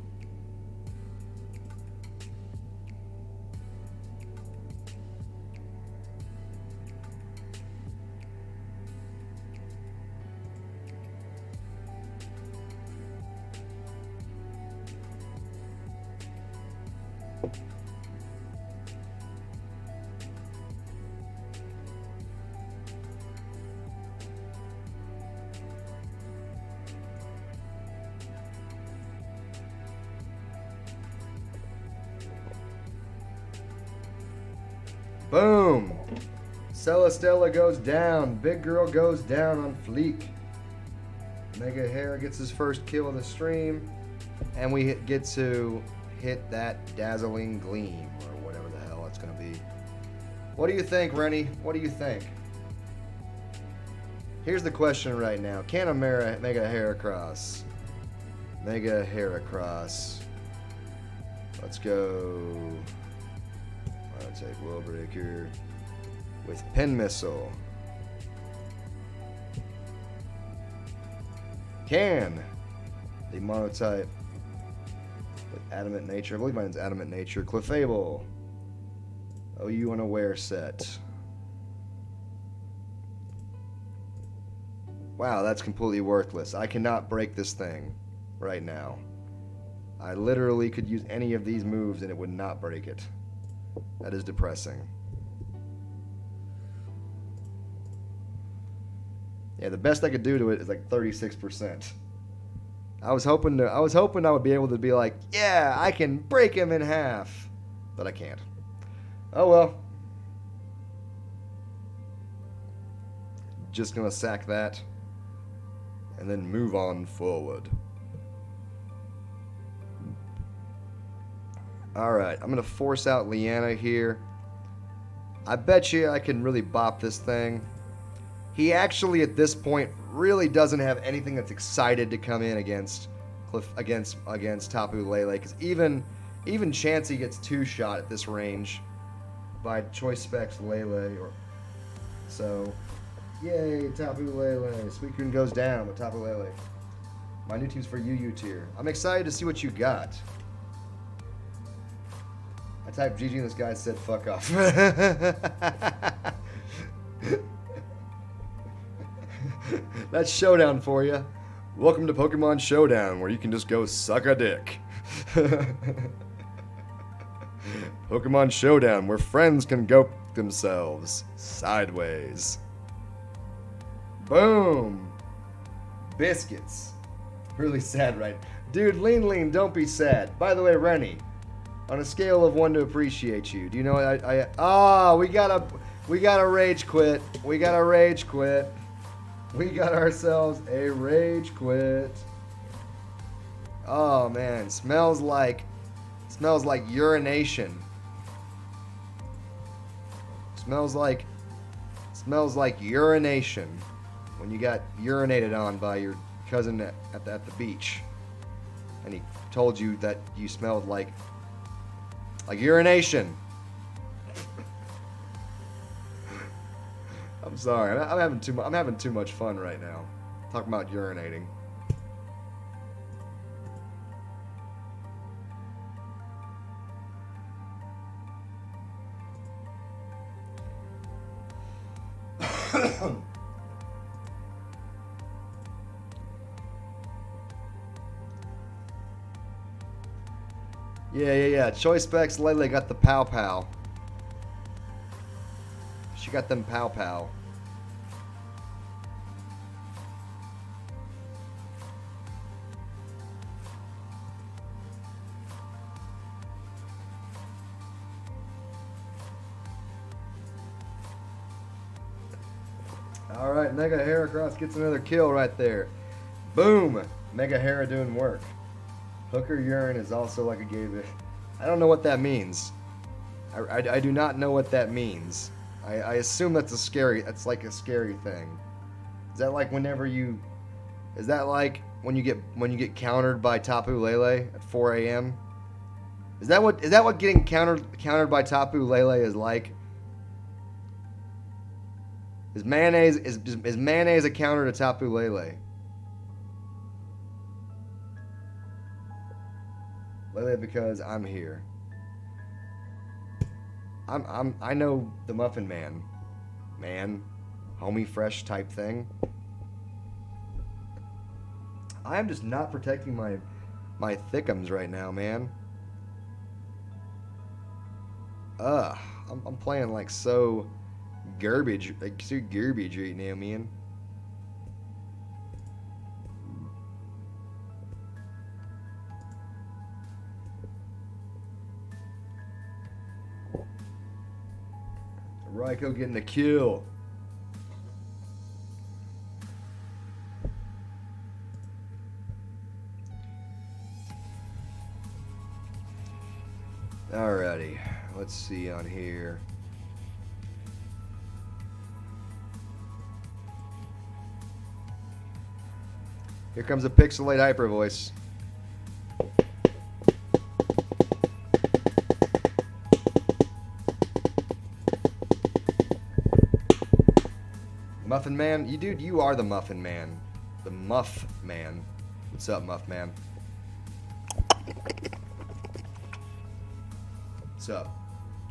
Boom. Celestella goes down. Big girl goes down on fleek. Mega Hair gets his first kill of the stream. And we get to hit that dazzling gleam, or whatever the hell it's going to be. What do you think, Rennie? What do you think? Here's the question right now. Can a Mega heracross? Mega heracross. Let's go. I'll take Will Breaker with Pin Missile. Can the monotype with Adamant Nature, I believe mine's Adamant Nature, Clefable. OU Unaware set. Wow, that's completely worthless. I cannot break this thing right now. I literally could use any of these moves and it would not break it. That is depressing. Yeah, the best I could do to it is like 36%. I was hoping I would be able to be like, yeah, I can break him in half, but I can't. Oh well. Just gonna sack that and then move on forward. Alright, I'm gonna force out Leanna here. I bet you I can really bop this thing. He actually, at this point, really doesn't have anything that's excited to come in against Tapu Lele, because even Chansey gets two-shot at this range by Choice Specs Lele. So, yay, Tapu Lele. Suicune goes down with Tapu Lele. My new team's for UU tier. I'm excited to see what you got. I typed GG and this guy said fuck off. That's Showdown for you. Welcome to Pokemon Showdown, where you can just go suck a dick. Pokemon Showdown, where friends can go themselves sideways. Boom. Biscuits. Really sad, right? Dude, Lean, don't be sad. By the way, Rennie, on a scale of 1 to appreciate you, do you know what we gotta rage quit. We gotta rage quit. We got ourselves a rage quit. Oh man, smells like urination. Smells like urination when you got urinated on by your cousin at the beach, and he told you that you smelled like urination. I'm sorry. I'm having too much fun right now. Talking about urinating. Yeah. Choice Specs Lele got the pow pow. She got them pow pow. Alright, Mega Heracross gets another kill right there. Boom! Mega Hera doing work. Hooker urine is also like a gave. I don't know what that means. I do not know what that means. I assume that's like a scary thing. Is that like whenever you... Is that like when you get countered by Tapu Lele at 4 a.m.? Is that what getting countered by Tapu Lele is like? Is mayonnaise a counter to Tapu Lele? Lele, because I'm here. I know the Muffin Man, homie fresh type thing. I am just not protecting my thickums right now, man. I'm playing like so garbage right now, man. Ryko getting a kill. Alrighty, let's see on here. Here comes a Pixelate Hyper Voice. Muffin Man, you are the Muffin Man. The Muff Man. What's up, Muff Man? What's up?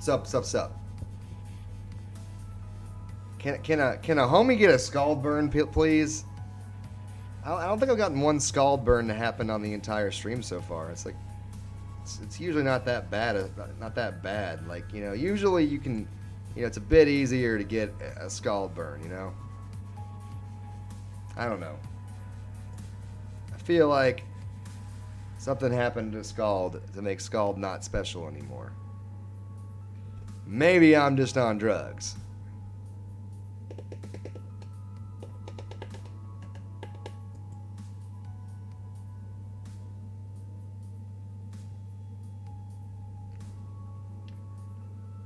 What's up? Can a homie get a scald burn, please? I don't think I've gotten one scald burn to happen on the entire stream so far. It's like it's usually not that bad. Not that bad. Like, you know, usually you can, you know, it's a bit easier to get a scald burn. You know. I don't know. I feel like something happened to Scald to make Scald not special anymore. Maybe I'm just on drugs.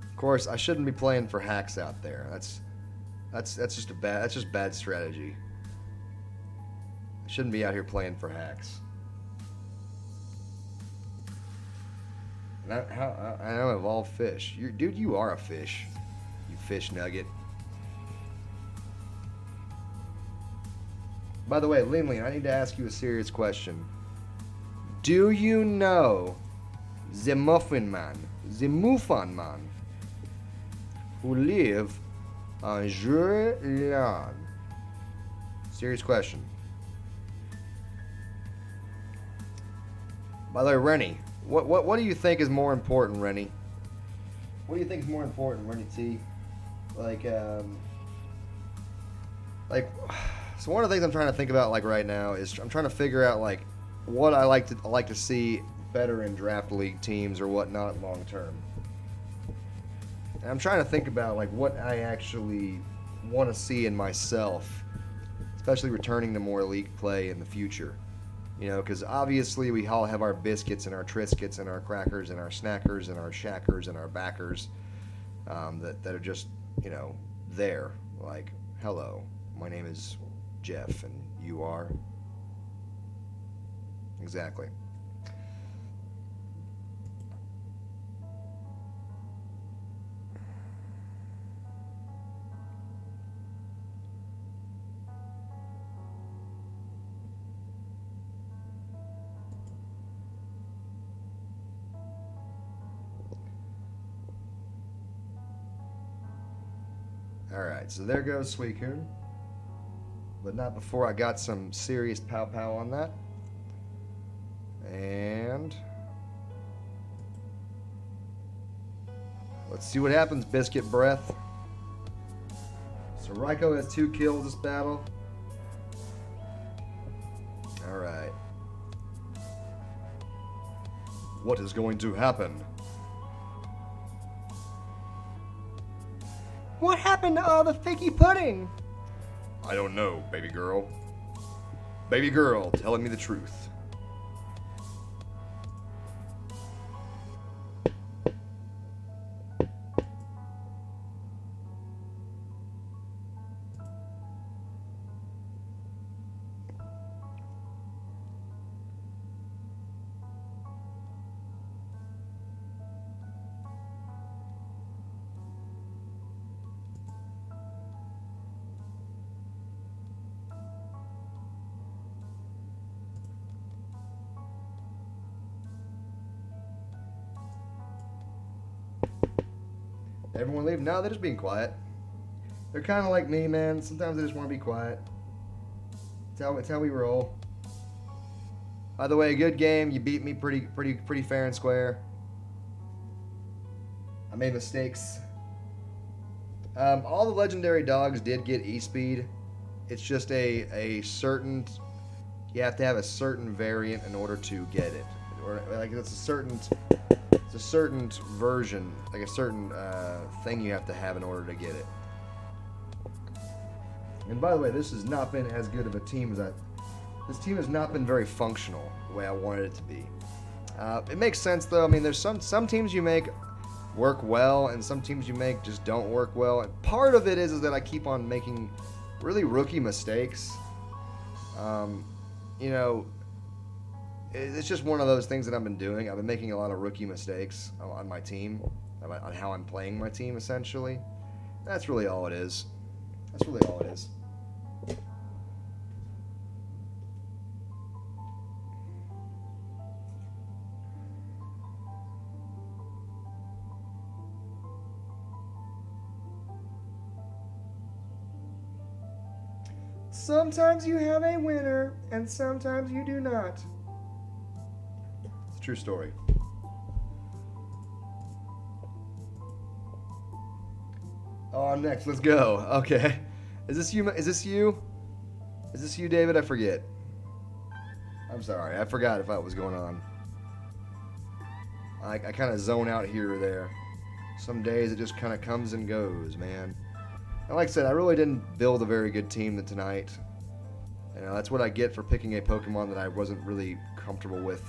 Of course, I shouldn't be playing for hacks out there. That's just bad strategy. I shouldn't be out here playing for hacks. I know of all fish. Dude, you are a fish. You fish nugget. By the way, Lean, I need to ask you a serious question. Do you know the Muffin Man, who live on Showdown? Serious question. By the way, Rennie, what do you think is more important, Rennie? What do you think is more important, Rennie T? So one of the things I'm trying to think about like right now is I'm trying to figure out like what I like to see better in draft league teams or whatnot long term. And I'm trying to think about like what I actually want to see in myself, especially returning to more league play in the future. You know, because obviously we all have our biscuits and our Triscuits and our crackers and our snackers and our shackers and our backers that are just, you know, there. Like, hello, my name is Jeff and you are? Exactly. Alright, so there goes Suicune. But not before I got some serious pow-pow on that. And let's see what happens, Biscuit Breath. So Ryko has 2 kills this battle. Alright. What is going to happen? What happened to all the figgy pudding? I don't know, baby girl. Baby girl, telling me the truth. Everyone leave? No, they're just being quiet. They're kind of like me, man. Sometimes they just want to be quiet. It's how we roll. By the way, good game. You beat me pretty fair and square. I made mistakes. All the legendary dogs did get E-Speed. It's just a certain... You have to have a certain variant in order to get it. Or like it's a certain... It's a certain version, like a certain thing you have to have in order to get it. And by the way, this has not been as good of a team as this team has not been very functional the way I wanted it to be. It makes sense though. I mean, there's some teams you make work well, and some teams you make just don't work well. And part of it is that I keep on making really rookie mistakes. You know, it's just one of those things that I've been doing. I've been making a lot of rookie mistakes on my team, on how I'm playing my team, essentially. That's really all it is. That's really all it is. Sometimes you have a winner, and sometimes you do not. It's a true story. Oh, I'm next. Let's go. Okay. Is this you? Is this you? Is this you, David? I forget. I'm sorry. I forgot if that was going on. I kind of zone out here or there. Some days it just kind of comes and goes, man. And like I said, I really didn't build a very good team tonight. You know, that's what I get for picking a Pokemon that I wasn't really comfortable with.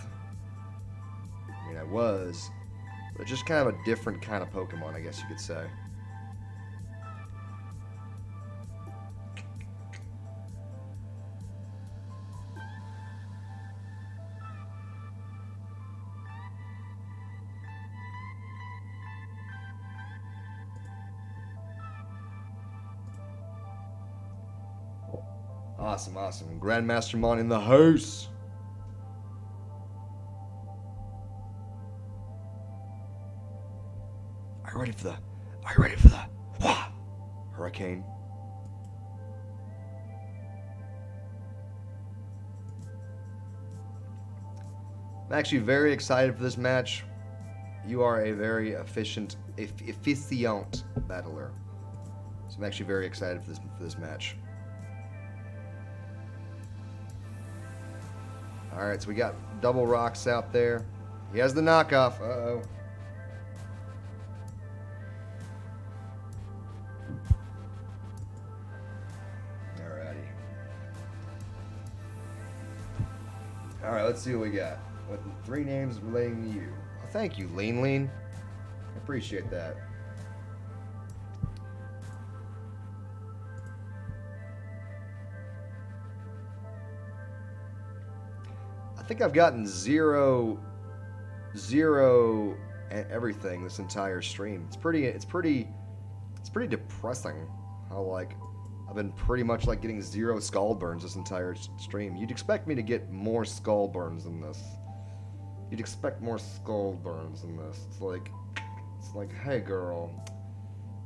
I mean, I was, but it's just kind of a different kind of Pokemon, I guess you could say. Awesome, awesome. Grandmaster Mon in the house. Are you ready for the hurricane? I'm actually very excited for this match. You are a very efficient battler. So I'm actually very excited for this match. Alright, so we got double rocks out there. He has the knockoff. Uh-oh. Alrighty. Alright, let's see what we got. With 3 names relating to you. Oh, thank you, Lean Lean. I appreciate that. I think I've gotten zero everything this entire stream. It's pretty depressing how like I've been pretty much like getting 0 skull burns this entire stream. You'd expect me to get more skull burns than this. You'd expect more skull burns than this. It's like, hey girl,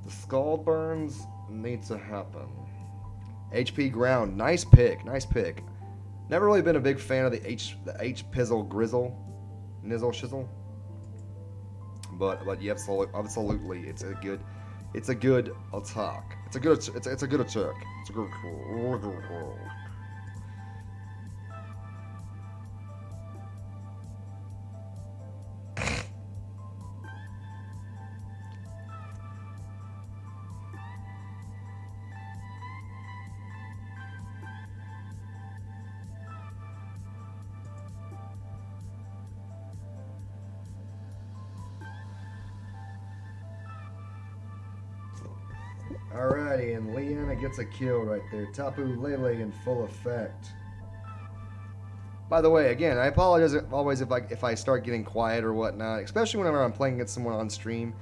the skull burns need to happen. HP Ground, nice pick. Never really been a big fan of the H Pizzle Grizzle, Nizzle Shizzle. But yeah, absolutely, it's a good attack. It's a good attack. It's a good Alrighty, and Leanna gets a kill right there. Tapu Lele in full effect. By the way, again, I apologize always if I start getting quiet or whatnot, especially whenever I'm playing against someone on stream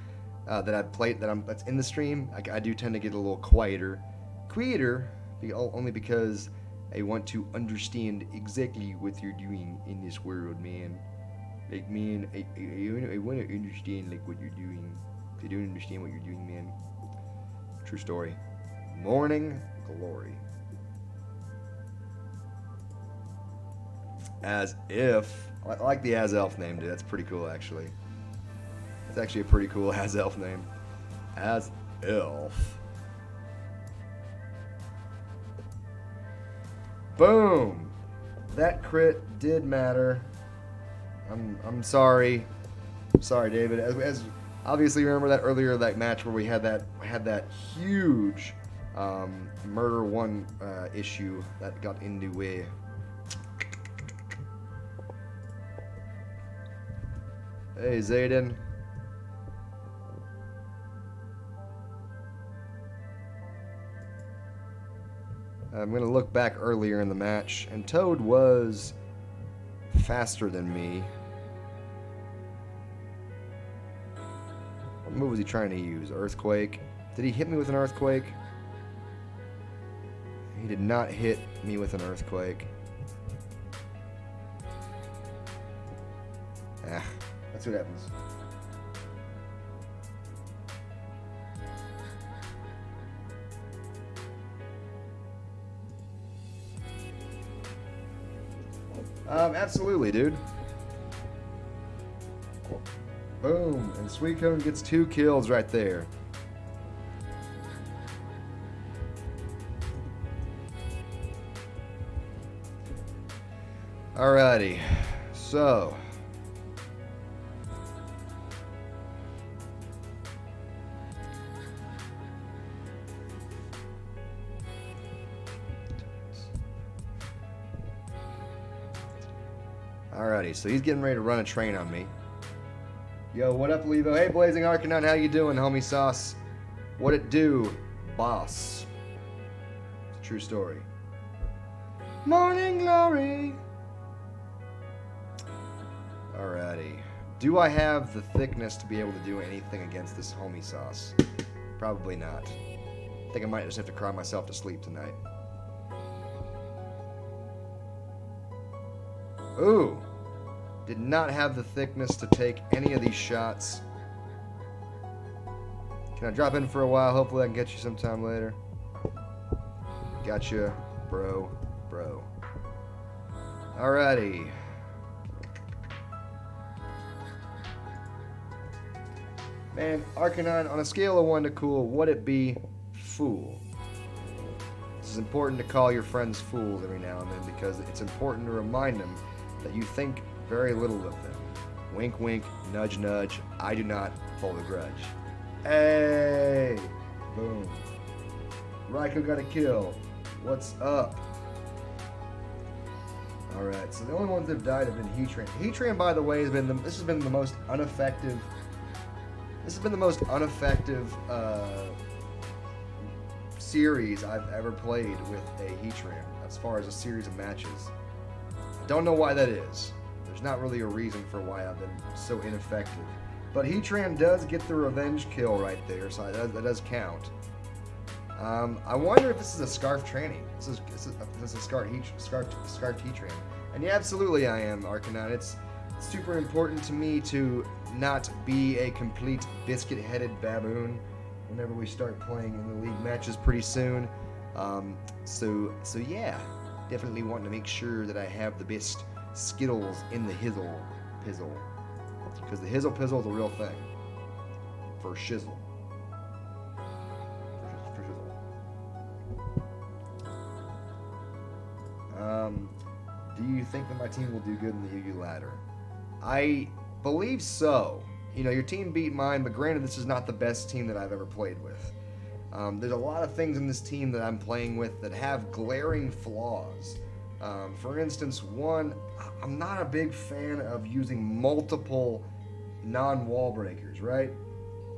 that's in the stream. I do tend to get a little quieter, only because I want to understand exactly what you're doing in this world, man. Like, man, I want to understand like what you're doing. If you don't understand what you're doing, man. True story. Morning Glory. As if. I like the As Elf name, dude. That's pretty cool, actually. That's actually a pretty cool As Elf name. As Elf. Boom! That crit did matter. I'm sorry. Sorry, David. As obviously remember that earlier that match where we had that huge murder one issue that got in the way. Hey, Zayden. I'm going to look back earlier in the match, and Toad was faster than me. What move was he trying to use? Earthquake? Did he hit me with an earthquake? He did not hit me with an earthquake. Let's see what happens. Absolutely, dude. Boom, and Suicune gets 2 kills right there. Alrighty, so so he's getting ready to run a train on me. Yo, what up, Levo? Hey, Blazing Arcanine, how you doing, homie sauce? What it do, boss? It's a true story. Morning glory. Alrighty. Do I have the thickness to be able to do anything against this homie sauce? Probably not. I think I might just have to cry myself to sleep tonight. Ooh. Did not have the thickness to take any of these shots. Can I drop in for a while? Hopefully I can get you sometime later. Gotcha, bro. Alrighty. Man, Arcanine, on a scale of 1 to cool, would it be fool? This is important to call your friends fools every now and then because it's important to remind them that you think very little of them. Wink, wink, nudge, nudge. I do not hold a grudge. Hey! Boom. Raikou got a kill. What's up? Alright, so the only ones that have died have been Heatran. Heatran, by the way, this has been the most ineffective series I've ever played with a Heatran, as far as a series of matches. I don't know why that is. There's not really a reason for why I've been so ineffective. But Heatran does get the revenge kill right there, so that does count. I wonder if this is a Scarf Tranny. This is a Scarf Heatran. And yeah, absolutely I am, Arcanine. It's super important to me to not be a complete biscuit-headed baboon whenever we start playing in the league matches pretty soon. So yeah, definitely want to make sure that I have the best Skittles in the Hizzle Pizzle. Because the Hizzle Pizzle is a real thing. For shizzle. For shizzle. Do you think that my team will do good in the Yu-Gi ladder? I believe so. You know, your team beat mine, but granted, this is not the best team that I've ever played with. There's a lot of things in this team that I'm playing with that have glaring flaws. For instance, one, I'm not a big fan of using multiple non-wall breakers, right?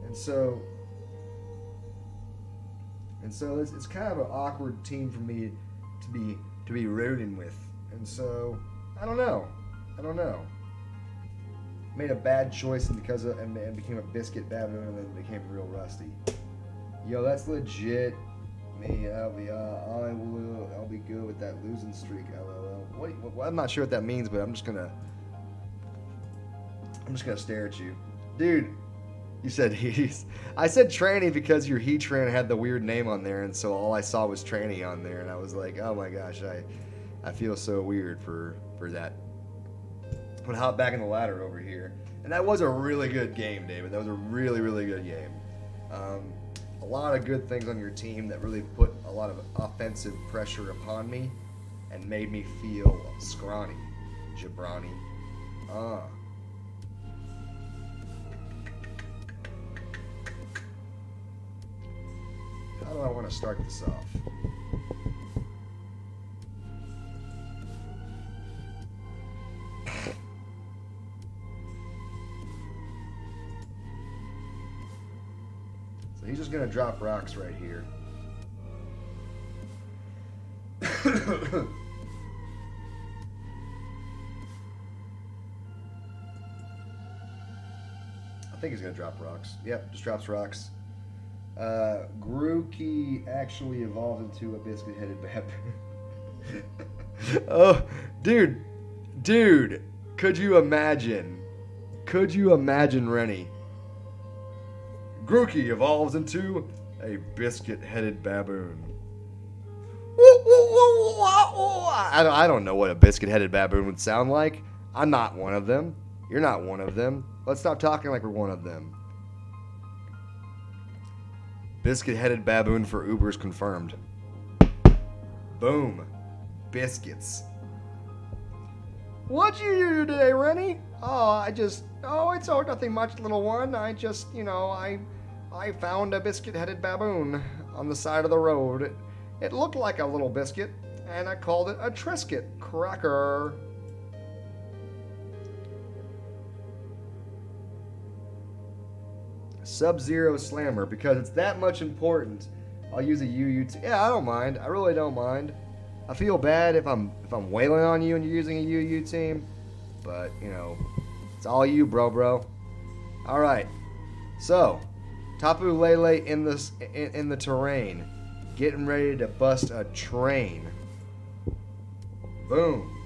And so it's kind of an awkward team for me to be rooting with. And so I don't know. Made a bad choice and became a biscuit baboon and then became real rusty. Yo, that's legit. Me, I'll be good with that losing streak. LOL. I'm not sure what that means, but I'm just gonna stare at you, dude. You said I said Tranny because your Heatran had the weird name on there, and so all I saw was Tranny on there, and I was like, oh my gosh, I feel so weird for that. I'm gonna hop back in the ladder over here, and that was a really good game, David. That was a really, really good game. A lot of good things on your team that really put a lot of offensive pressure upon me and made me feel scrawny, jabroni. How do I want to start this off? So he's just going to drop rocks right here. I think he's going to drop rocks. Yep, just drops rocks. Grookey actually evolved into a biscuit-headed baboon. Oh, dude, could you imagine? Could you imagine, Rennie? Grookey evolves into a biscuit-headed baboon. I don't know what a biscuit-headed baboon would sound like. I'm not one of them. You're not one of them. Let's stop talking like we're one of them. Biscuit-headed baboon for Ubers confirmed. Boom. Biscuits. What'd you do today, Rennie? It's nothing much, little one. I found a biscuit-headed baboon on the side of the road. It looked like a little biscuit, and I called it a Triscuit cracker. Sub-Zero Slammer, because it's that much important. I'll use a UU. Yeah, I don't mind. I really don't mind. I feel bad if I'm wailing on you and you're using a UU team, but it's all you, bro. All right. So, Tapu Lele in the terrain, getting ready to bust a train. Boom.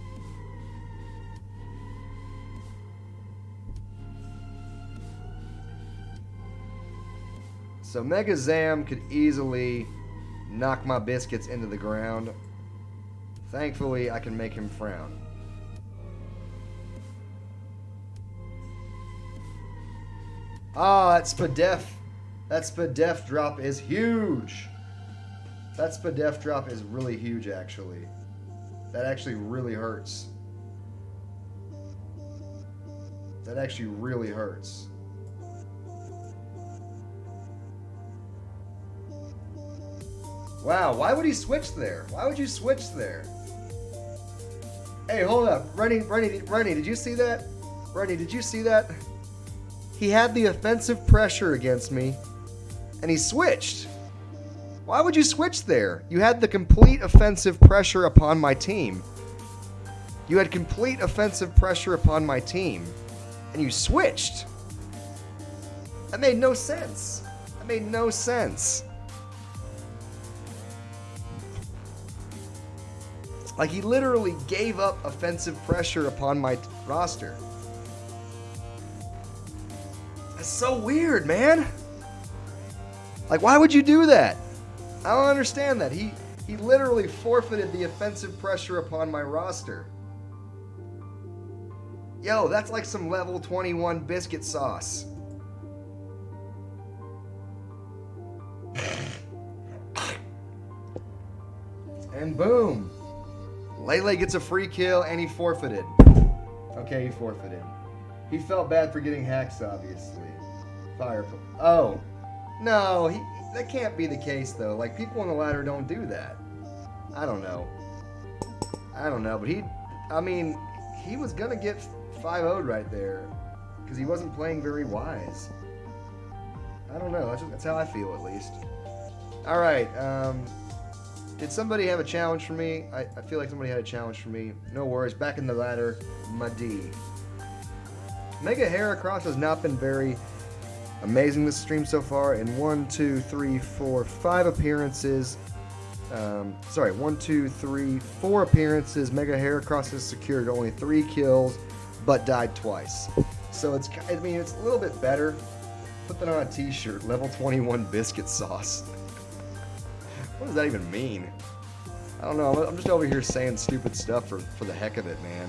So Mega Zam could easily knock my biscuits into the ground. Thankfully, I can make him frown. That Spadef. That Spadef drop is huge. That Spadef drop is really huge, actually. That actually really hurts. That actually really hurts. Wow, why would he switch there? Why would you switch there? Hey, hold up. Rennie, did you see that? Rennie, did you see that? He had the offensive pressure against me, and he switched. Why would you switch there? You had the complete offensive pressure upon my team. You had complete offensive pressure upon my team, and you switched. That made no sense. That made no sense. Like, he literally gave up offensive pressure upon my roster. That's so weird, man. Like, why would you do that? I don't understand that. He literally forfeited the offensive pressure upon my roster. Yo, that's like some level 21 biscuit sauce. And boom. Lele gets a free kill, and he forfeited. Okay, he forfeited. He felt bad for getting hacks, obviously. Oh. No, that can't be the case, though. Like, people on the ladder don't do that. I don't know, but he was going to get 5-0'd right there because he wasn't playing very wise. I don't know. That's how I feel, at least. All right, did somebody have a challenge for me? I feel like somebody had a challenge for me. No worries. Back in the ladder, my D. Mega Heracross has not been very amazing this stream so far. In 5 appearances. 4 appearances. Mega Heracross has secured only 3 kills, but died twice. So it's a little bit better. Put that on a t-shirt. Level 21 biscuit sauce. What does that even mean? I don't know. I'm just over here saying stupid stuff for the heck of it, man.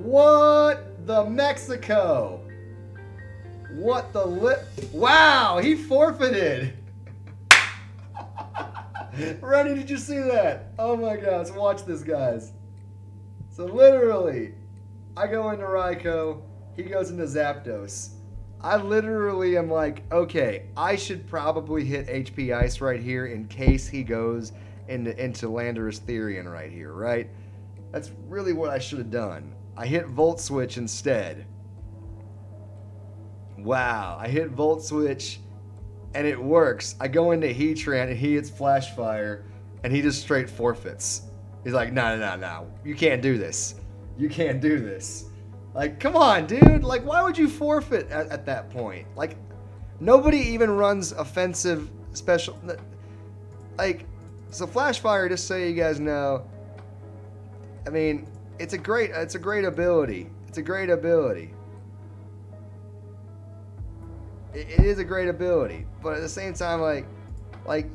What the Mexico? What the Wow, he forfeited. Rennie, did you see that? Oh my God, so watch this, guys. So literally, I go into Raikou, he goes into Zapdos. I literally am like, okay, I should probably hit HP Ice right here in case he goes into Landorus Therian right here, right? That's really what I should have done. I hit Volt Switch instead. Wow, I hit Volt Switch and it works. I go into Heatran and he hits Flash Fire and he just straight forfeits. He's like, no. You can't do this. You can't do this. Like, come on, dude. Like, why would you forfeit at that point? Like, nobody even runs offensive special. Like, so Flash Fire, just so you guys know, I mean, it's a great ability. It's a great ability. It is a great ability, but at the same time, like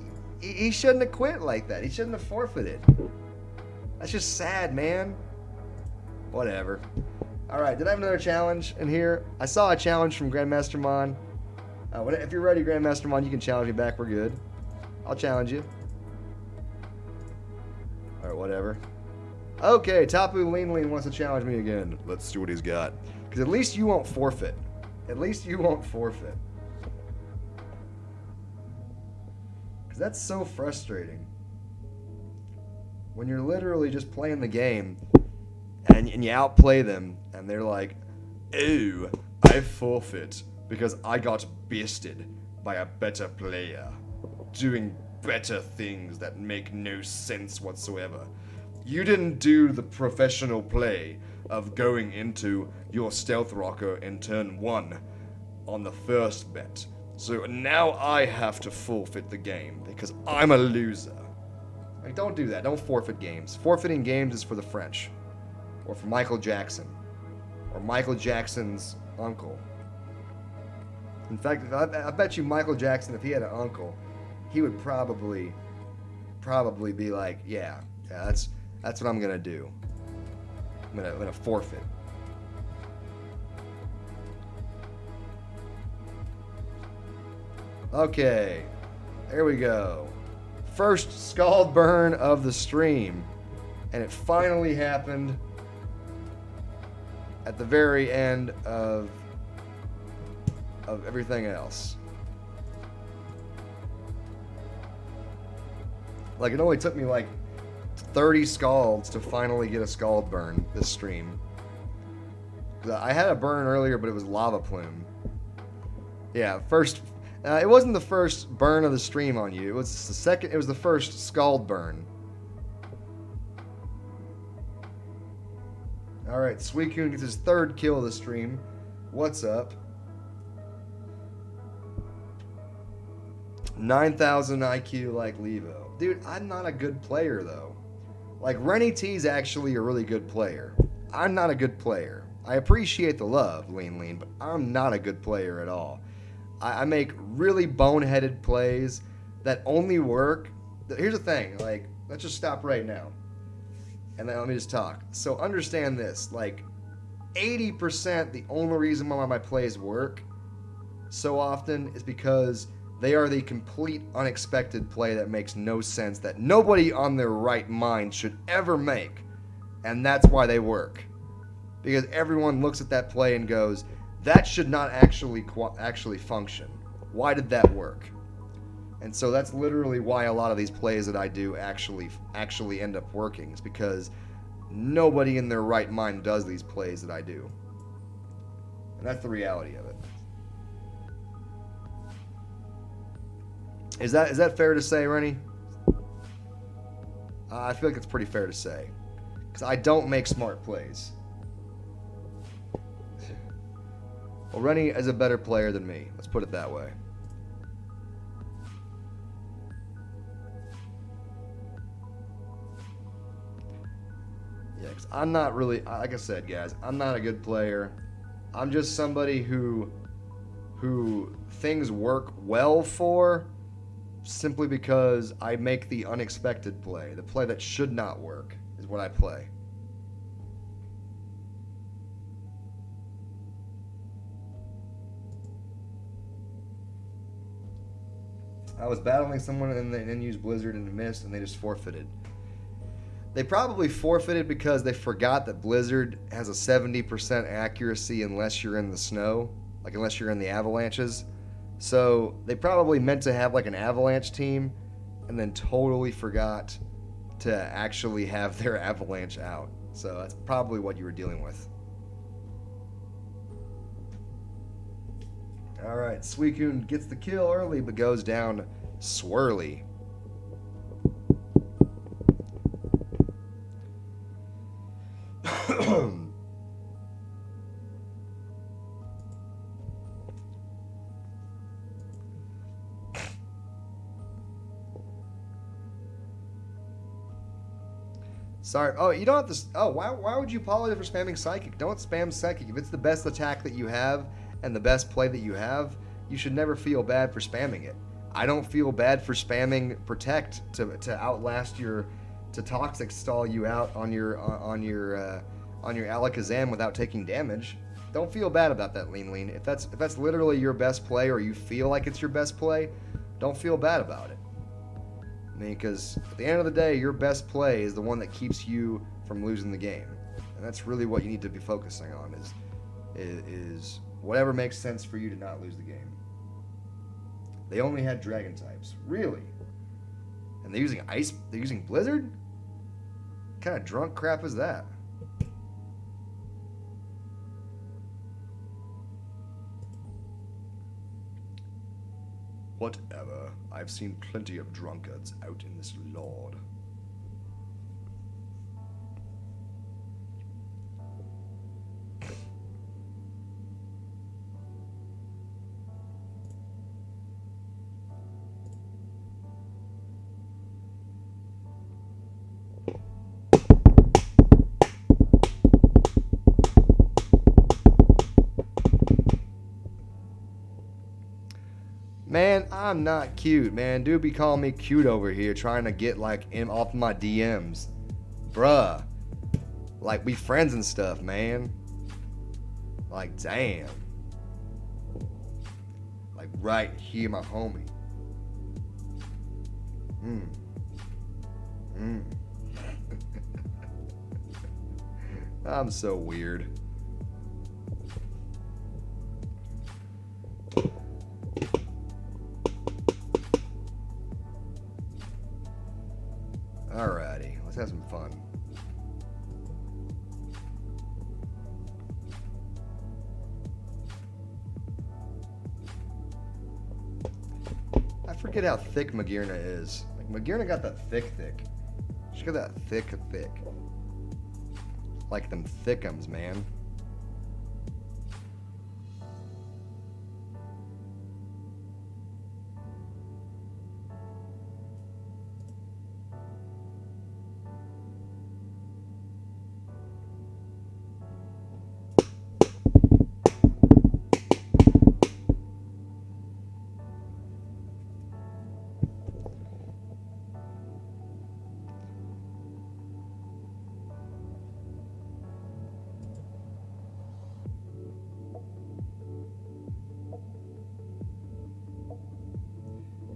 he shouldn't have quit like that. He shouldn't have forfeited. That's just sad, man. Whatever. All right, did I have another challenge in here? I saw a challenge from Grandmaster Mon. If you're ready, Grandmaster Mon, you can challenge me back. We're good. I'll challenge you. All right, whatever. Okay, Tapu Lean wants to challenge me again. Let's see what he's got. Because at least you won't forfeit. At least you won't forfeit. Because that's so frustrating. When you're literally just playing the game and you outplay them and they're like, "Oh, I forfeit because I got bested by a better player doing better things that make no sense whatsoever. You didn't do the professional play of going into your Stealth Rocker in turn 1 on the first bet. So now I have to forfeit the game because I'm a loser." Like, don't do that. Don't forfeit games. Forfeiting games is for the French. Or for Michael Jackson. Or Michael Jackson's uncle. In fact, I bet you Michael Jackson, if he had an uncle, he would probably be like, yeah, that's what I'm gonna do. I'm gonna forfeit. Okay, there we go. First Scald Burn of the stream, and it finally happened at the very end of everything else. Like, it only took me like 30 scalds to finally get a Scald Burn this stream. I had a burn earlier, but it was Lava Plume. Yeah, first. It wasn't the first burn of the stream on you. It was the second. It was the first Scald Burn. All right, Suicune gets his third kill of the stream. What's up? 9,000 IQ like Levo. Dude, I'm not a good player though. Like, Rennie T's actually a really good player. I'm not a good player. I appreciate the love, Lean, but I'm not a good player at all. I make really boneheaded plays that only work. Here's the thing, like, let's just stop right now. And then let me just talk. So understand this, like, 80% the only reason why my plays work so often is because they are the complete unexpected play that makes no sense, that nobody on their right mind should ever make. And that's why they work. Because everyone looks at that play and goes, that should not actually function. Why did that work? And so that's literally why a lot of these plays that I do actually end up working. It's because nobody in their right mind does these plays that I do. And that's the reality of it. Is that fair to say, Rennie? I feel like it's pretty fair to say. Because I don't make smart plays. Well, Rennie is a better player than me. Let's put it that way. Yeah, because I'm not really, like I said, guys, I'm not a good player. I'm just somebody who things work well for simply because I make the unexpected play. The play that should not work is what I play. I was battling someone and they didn't use Blizzard and missed, and they just forfeited. They probably forfeited because they forgot that Blizzard has a 70% accuracy unless you're in the snow, like unless you're in the avalanches. So they probably meant to have like an avalanche team and then totally forgot to actually have their avalanche out. So that's probably what you were dealing with. All right, Suicune gets the kill early but goes down swirly. Sorry. Oh, you don't have to. Oh, why would you apologize for spamming Psychic? Don't spam Psychic. If it's the best attack that you have and the best play that you have, you should never feel bad for spamming it. I don't feel bad for spamming Protect to outlast your, to Toxic stall you out on your Alakazam without taking damage. Don't feel bad about that, Lean. If that's literally your best play or you feel like it's your best play, don't feel bad about it. I mean, because at the end of the day, your best play is the one that keeps you from losing the game, and that's really what you need to be focusing on. Is whatever makes sense for you to not lose the game. They only had dragon types, really, and they're using ice. They're using Blizzard. What kind of drunk crap is that? Whatever. I've seen plenty of drunkards out in this lord. Man, I'm not cute, man. Dude be calling me cute over here, trying to get, like, off my DMs. Bruh. Like, we friends and stuff, man. Like, damn. Like, right here, my homie. I'm so weird. Alrighty, let's have some fun. I forget how thick Magearna is. Like, Magearna got that thick. She got that thick. Like them thickums, man.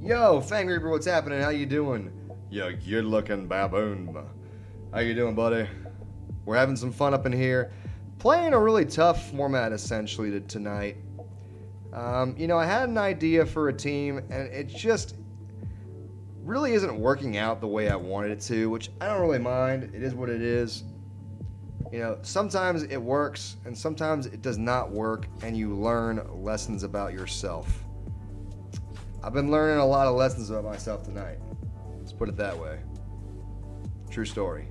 Yo, Fang Reaper, what's happening? How you doing? You good-looking baboon. How you doing, buddy? We're having some fun up in here. Playing a really tough format, essentially, tonight. You know, I had an idea for a team, and it just really isn't working out the way I wanted it to, which I don't really mind. It is what it is. You know, sometimes it works, and sometimes it does not work, and you learn lessons about yourself. I've been learning a lot of lessons about myself tonight. Let's put it that way. True story.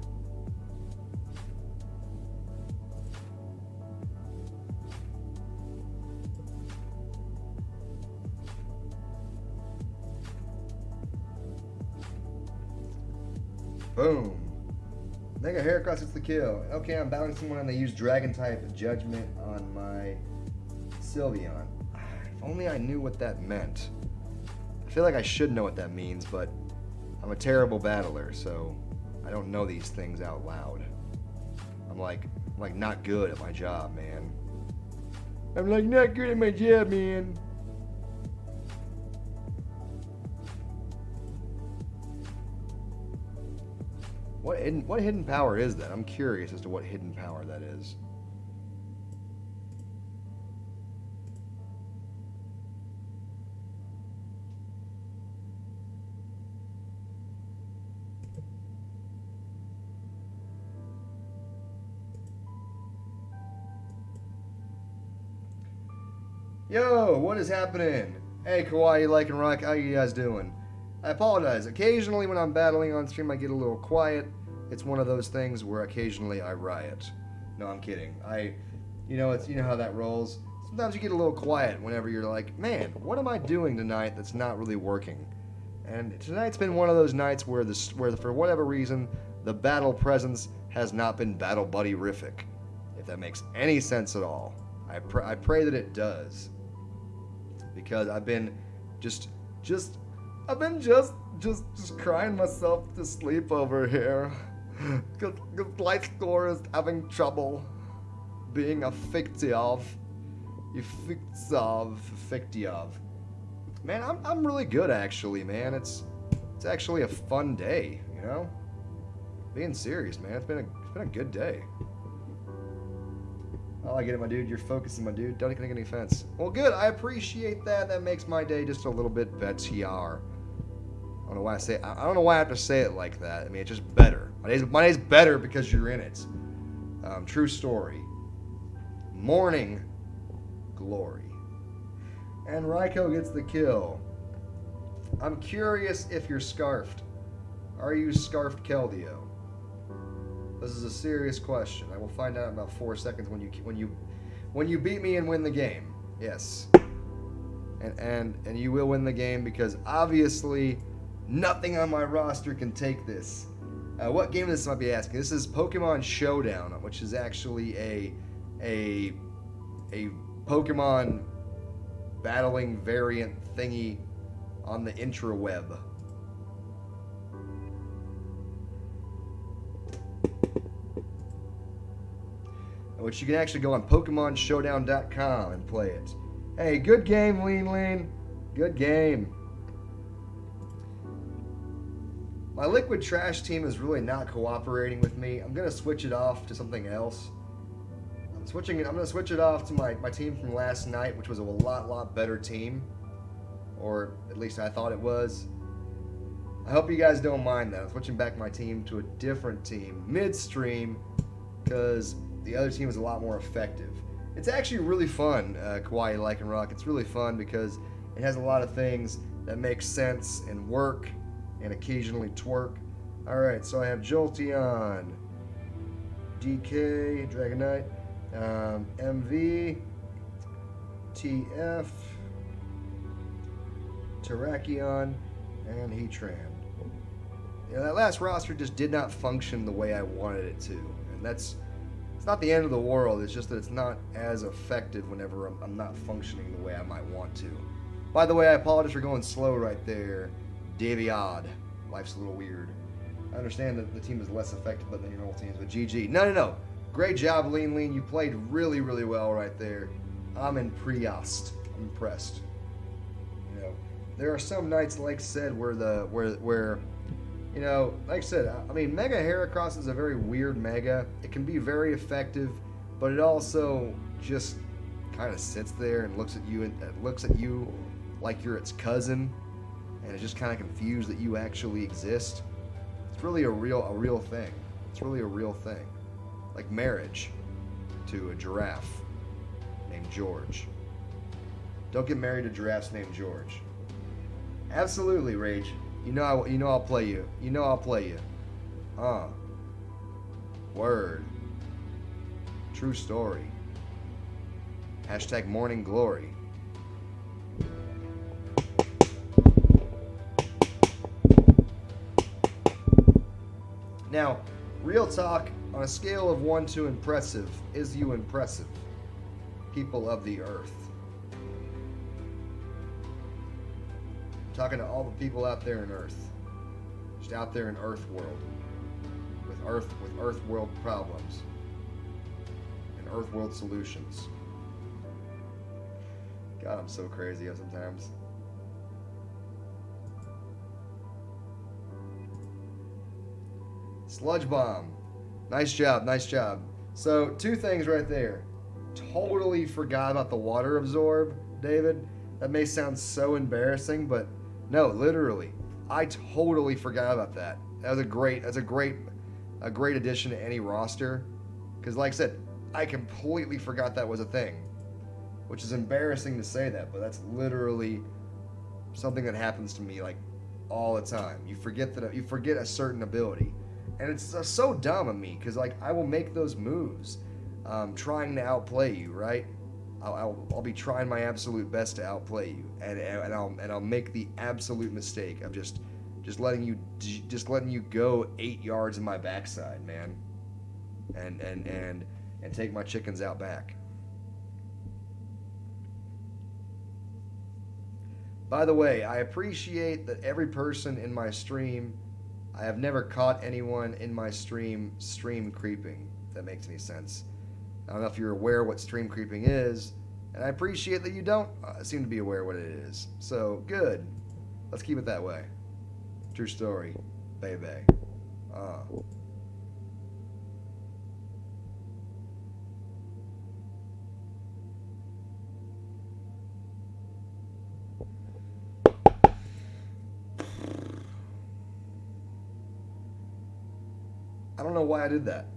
Boom. Mega heracross gets the kill. Okay, I'm battling someone and they use dragon type judgment on my Sylveon. If only I knew what that meant. I feel like I should know what that means, but I'm a terrible battler, so I don't know these things out loud. I'm like not good at my job, man. I'm like not good at my job, man. What hidden power is that? I'm curious as to what hidden power that is. Yo, what is happening? Hey, Kawaii, Like and Rock, how you guys doing? I apologize. Occasionally, when I'm battling on stream, I get a little quiet. It's one of those things where occasionally I riot. No, I'm kidding. You know how that rolls. Sometimes you get a little quiet whenever you're like, man, what am I doing tonight that's not really working? And tonight's been one of those nights where for whatever reason, the battle presence has not been battle buddy-rific. If that makes any sense at all. I pray that it does. Because I've been just crying myself to sleep over here. Because Light Score is having trouble being effective. Man, I'm really good actually, man. It's actually a fun day, you know? Being serious, man. It's been a good day. Oh, I get it, my dude. You're focusing, my dude. Don't take any offense. Well, good. I appreciate that. That makes my day just a little bit better. I don't know why I have to say it like that. I mean, it's just better. My day's better because you're in it. True story. Morning glory. And Raiko gets the kill. I'm curious if you're scarfed. Are you scarfed, Keldeo? This is a serious question. I will find out in about 4 seconds when you beat me and win the game. Yes. And you will win the game because obviously nothing on my roster can take this. What game this might be asking? This is Pokemon Showdown, which is actually a Pokemon battling variant thingy on the intraweb. Which you can actually go on PokemonShowdown.com and play it. Hey, good game, Lean. Good game. My Liquid Trash team is really not cooperating with me. I'm going to switch it off to something else. I'm going to switch it off to my team from last night, which was a lot better team. Or at least I thought it was. I hope you guys don't mind that. I'm switching back my team to a different team midstream because the other team is a lot more effective. It's actually really fun, Kawaii Like and Rock. It's really fun because it has a lot of things that make sense and work and occasionally twerk. Alright, so I have Jolteon, DK, Dragonite, MV, TF, Terrakion, and Heatran. Yeah, that last roster just did not function the way I wanted it to. And it's not the end of the world, it's just that it's not as effective whenever I'm not functioning the way I might want to. By the way, I apologize for going slow right there. Daviad. Life's a little weird. I understand that the team is less effective than your normal teams, but GG. No. Great job, Lean. You played really well right there. I'm impressed. You know, there are some nights, like I said, where you know, like I said, I mean, Mega Heracross is a very weird Mega. It can be very effective, but it also just kind of sits there and looks at you like you're its cousin, and it's just kind of confused that you actually exist. It's really a real thing. It's really a real thing, like marriage to a giraffe named George. Don't get married to giraffes named George. Absolutely, Rage. You know I'll play you. Word. True story. Hashtag morning glory. Now, real talk, on a scale of 1 to impressive, is you impressive? People of the earth. Talking to all the people out there in Earth, just out there in Earth world, with Earth world problems and Earth world solutions. God, I'm so crazy sometimes. Sludge bomb. Nice job, nice job. So, two things right there. Totally forgot about the water absorb, David. That may sound so embarrassing, but no, literally, I totally forgot about that. That's a great addition to any roster. Because, like I said, I completely forgot that was a thing, which is embarrassing to say that, but that's literally something that happens to me like all the time. You forget a certain ability, and it's so dumb of me because like I will make those moves, trying to outplay you, right? I'll be trying my absolute best to outplay you, and I'll make the absolute mistake of just letting you go 8 yards in my backside, man, and take my chickens out back. By the way, I appreciate that every person in my stream. I have never caught anyone in my stream creeping. If that makes any sense. I don't know if you're aware what stream creeping is, and I appreciate that you don't seem to be aware what it is. So, good. Let's keep it that way. True story. Baby. I don't know why I did that.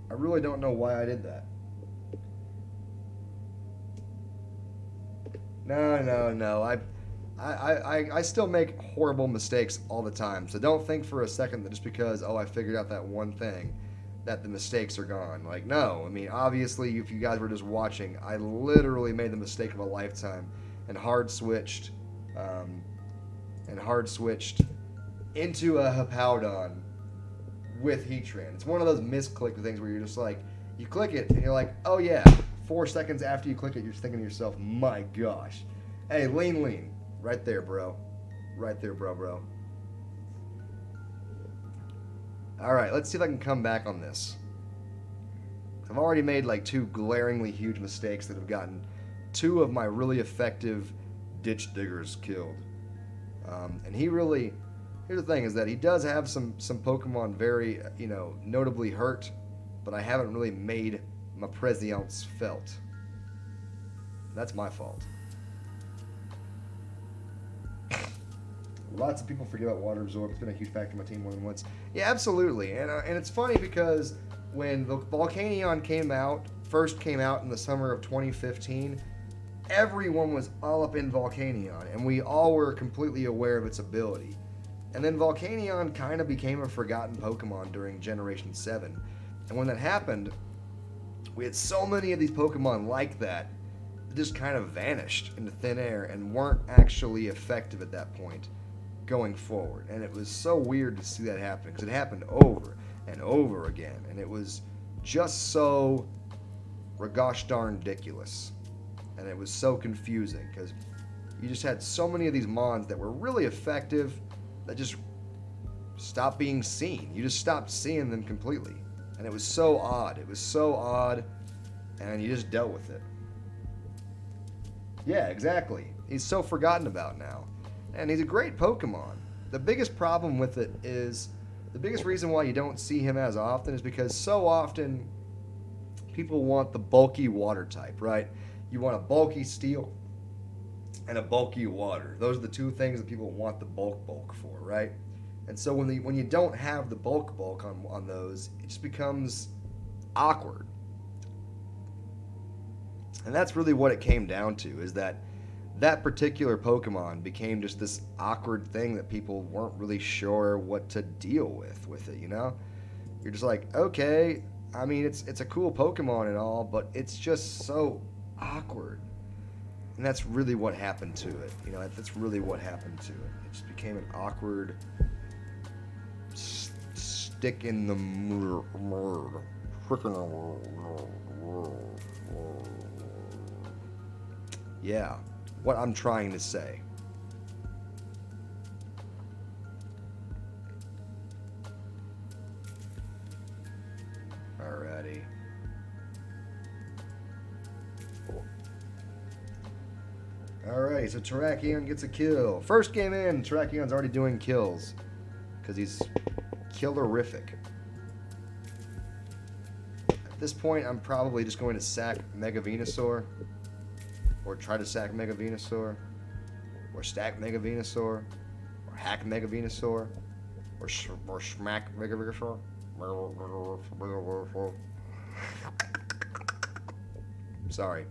I really don't know why I did that. No. I still make horrible mistakes all the time. So don't think for a second that just because, I figured out that one thing, that the mistakes are gone. Like, no. I mean, obviously, if you guys were just watching, I literally made the mistake of a lifetime and hard switched into a Hippowdon with Heatran. It's one of those misclick things where you're just like, you click it and you're like, oh yeah. 4 seconds after you click it, you're thinking to yourself, my gosh. Hey, lean. Right there, bro. Right there, bro. All right, let's see if I can come back on this. I've already made like 2 glaringly huge mistakes that have gotten 2 of my really effective ditch diggers killed. And here's the thing is that he does have some Pokemon very, notably hurt, but I haven't really made my presence felt. That's my fault. Lots of people forget about water absorb. It's been a huge factor in my team more than once. Yeah, absolutely. And it's funny because when the Volcanion first came out in the summer of 2015, everyone was all up in Volcanion, and we all were completely aware of its ability. And then Volcanion kind of became a forgotten Pokemon during Generation 7. And when that happened, we had so many of these Pokemon like that just kind of vanished into thin air and weren't actually effective at that point going forward. And it was so weird to see that happen because it happened over and over again. And it was just so gosh darn ridiculous. And it was so confusing because you just had so many of these Mons that were really effective that just stopped being seen. You just stopped seeing them completely. And it was so odd. And you just dealt with it. Yeah, exactly. He's so forgotten about now. And he's a great Pokemon. The biggest problem with it is, the biggest reason why you don't see him as often is because so often people want the bulky water type, right? You want a bulky steel and a bulky water. Those are the 2 things that people want the bulk for, right? And so when you don't have the bulk on those, it just becomes awkward. And that's really what it came down to, is that particular Pokemon became just this awkward thing that people weren't really sure what to deal with it, You're just like, okay, I mean, it's a cool Pokemon and all, but it's just so awkward. And that's really what happened to it. That's really what happened to it. It just became an awkward stick in the mud. Yeah, what I'm trying to say. Alrighty. Alright, so Terrakion gets a kill. First game in, Terrakion's already doing kills. Because he's killerific. this point, I'm probably just going to sack Mega Venusaur. Or try to sack Mega Venusaur. Or stack Mega Venusaur. Or hack Mega Venusaur. Or smack Mega Venusaur. Sorry.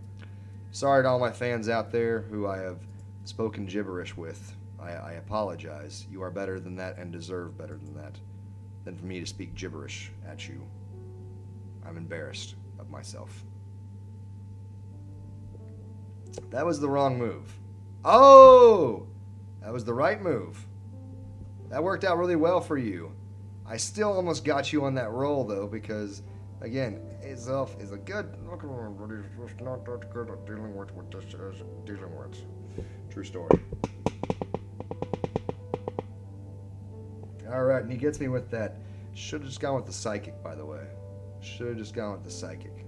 Sorry to all my fans out there who I have spoken gibberish with. I apologize. You are better than that and deserve better than that. Than for me to speak gibberish at you. I'm embarrassed of myself. That was the wrong move. Oh! That was the right move. That worked out really well for you. I still almost got you on that roll, though, because, again, itself is a good... Look at everybody, he's just not that good at dealing with what this is dealing with. True story. Alright, and he gets me with that. Should have just gone with the psychic, by the way. Should have just gone with the psychic.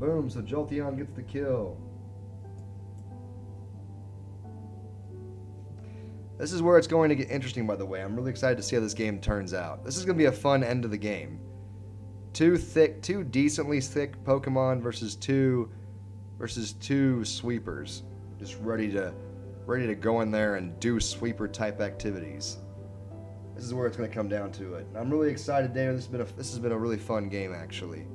Boom, so Jolteon gets the kill. This is where it's going to get interesting, by the way. I'm really excited to see how this game turns out. This is going to be a fun end of the game. Two decently thick Pokemon versus two sweepers. Just ready to go in there and do sweeper type activities. This is where it's going to come down to it. And I'm really excited, David. This has been a really fun game, actually.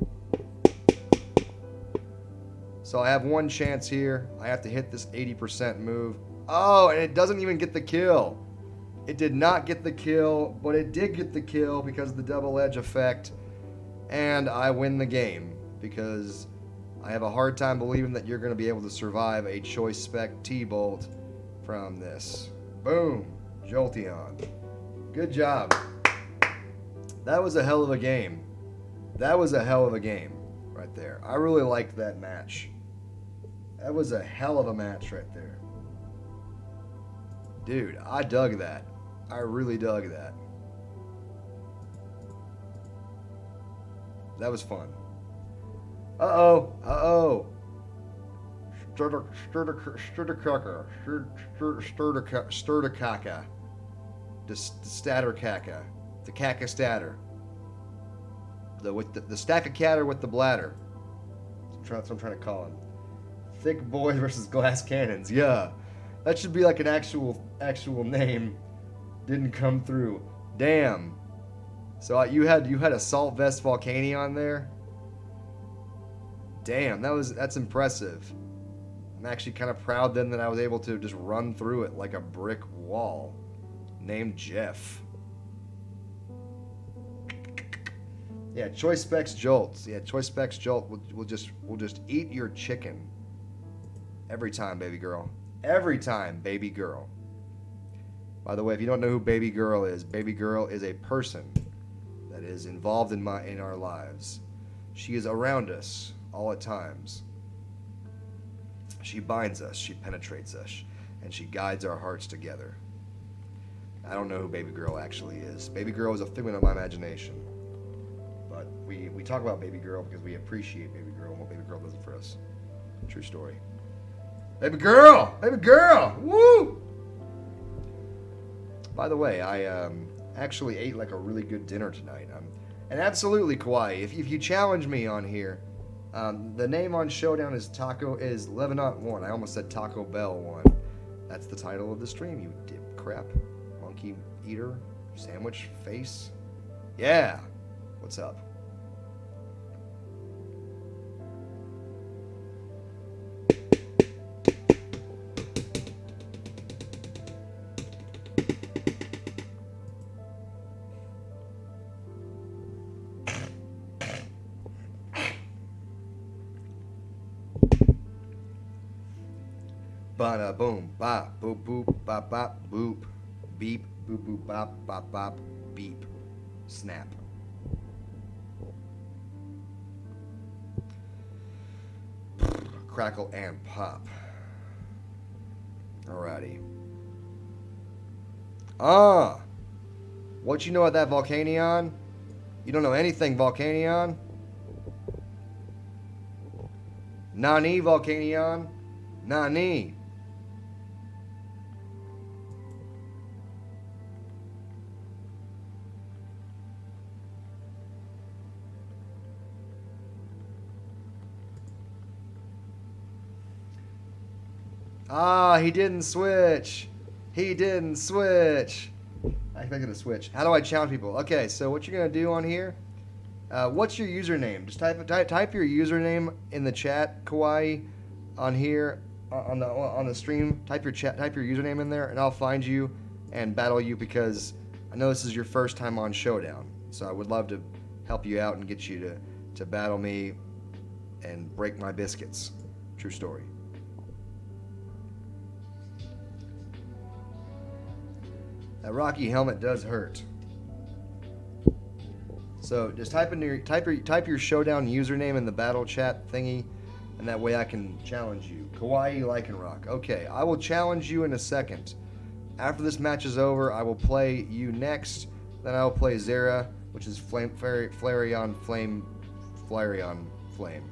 So I have one chance here. I have to hit this 80% move. Oh, and it doesn't even get the kill. It did not get the kill, but it did get the kill because of the double edge effect. And I win the game because I have a hard time believing that you're going to be able to survive a Choice Spec T-Bolt from this. Boom. Jolteon. Good job. That was a hell of a game. That was a hell of a game right there. I really liked that match. That was a hell of a match right there. Dude, I dug that. I really dug that. That was fun. Uh-oh. Uh-oh. Sturdakaka. The statter caca. The caca statter. The stack of catter with the bladder. That's what I'm trying to call him. Thick boy versus glass cannons. Yeah. That should be like an actual name. Didn't come through. Damn. So you had a Salt Vest Volcanion there? Damn, that's impressive. I'm actually kind of proud then that I was able to just run through it like a brick wall. Named Jeff. Yeah, Choice Specs Jolts. Yeah, Choice Specs Jolt will just eat your chicken. Every time, baby girl. Every time, baby girl. By the way, if you don't know who Baby Girl is a person that is involved in our lives. She is around us all at times. She binds us, she penetrates us, and she guides our hearts together. I don't know who Baby Girl actually is. Baby Girl is a figment of my imagination. But we talk about Baby Girl because we appreciate Baby Girl and what Baby Girl does for us. True story. Baby Girl! Baby Girl! Woo! By the way, I actually ate like a really good dinner tonight. And absolutely, Kauai, if you challenge me on here, the name on Showdown is Lebanon 1. I almost said Taco Bell 1. That's the title of the stream, you dip crap. Monkey eater, sandwich face. Yeah. What's up? Ba boom, bop, boop, boop, bop, bop, boop, beep, boop, boop, bop, bop, bop, beep, snap. Crackle and pop. Alrighty. What you know about that Volcanion? You don't know anything, Volcanion? Nani, Volcanion? Nani? Ah, he didn't switch. He didn't switch. I expected to switch. How do I challenge people? Okay, so what you're gonna do on here? What's your username? Just type your username in the chat, Kawaii, on here on the stream. Type your username in there, and I'll find you and battle you because I know this is your first time on Showdown. So I would love to help you out and get you to battle me and break my biscuits. True story. That Rocky helmet does hurt. So just type your Showdown username in the battle chat thingy, and that way I can challenge you. Kawaii Lycanroc. Okay, I will challenge you in a second. After this match is over, I will play you next. Then I will play Zera, which is Flareon Flame. Flareon Flame.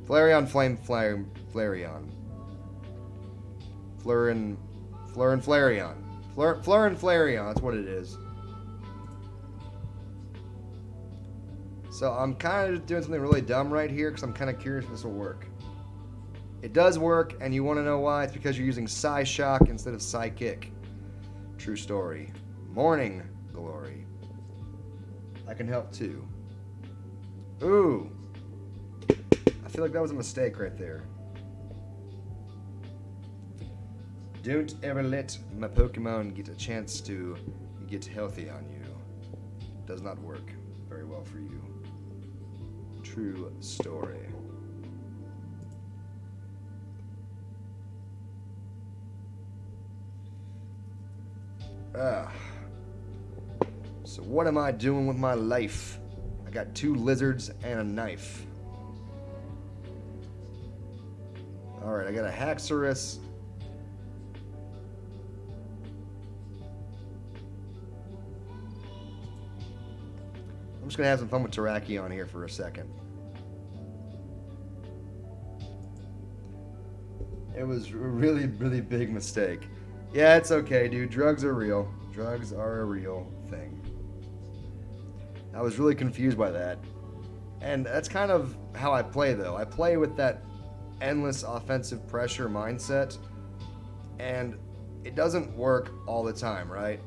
Flareon. Flareon, that's what it is. So I'm kind of doing something really dumb right here because I'm kind of curious if this will work. It does work, and you want to know why? It's because you're using Psyshock instead of Psychick. True story. Morning Glory. I can help too. Ooh. I feel like that was a mistake right there. Don't ever let my Pokemon get a chance to get healthy on you. Does not work very well for you. True story. So what am I doing with my life? I got 2 lizards and a knife. Alright, I got a Haxorus. I'm just going to have some fun with Terrakion here for a second. It was a really, really big mistake. Yeah, it's okay, dude. Drugs are real. Drugs are a real thing. I was really confused by that. And that's kind of how I play, though. I play with that endless offensive pressure mindset. And it doesn't work all the time, right?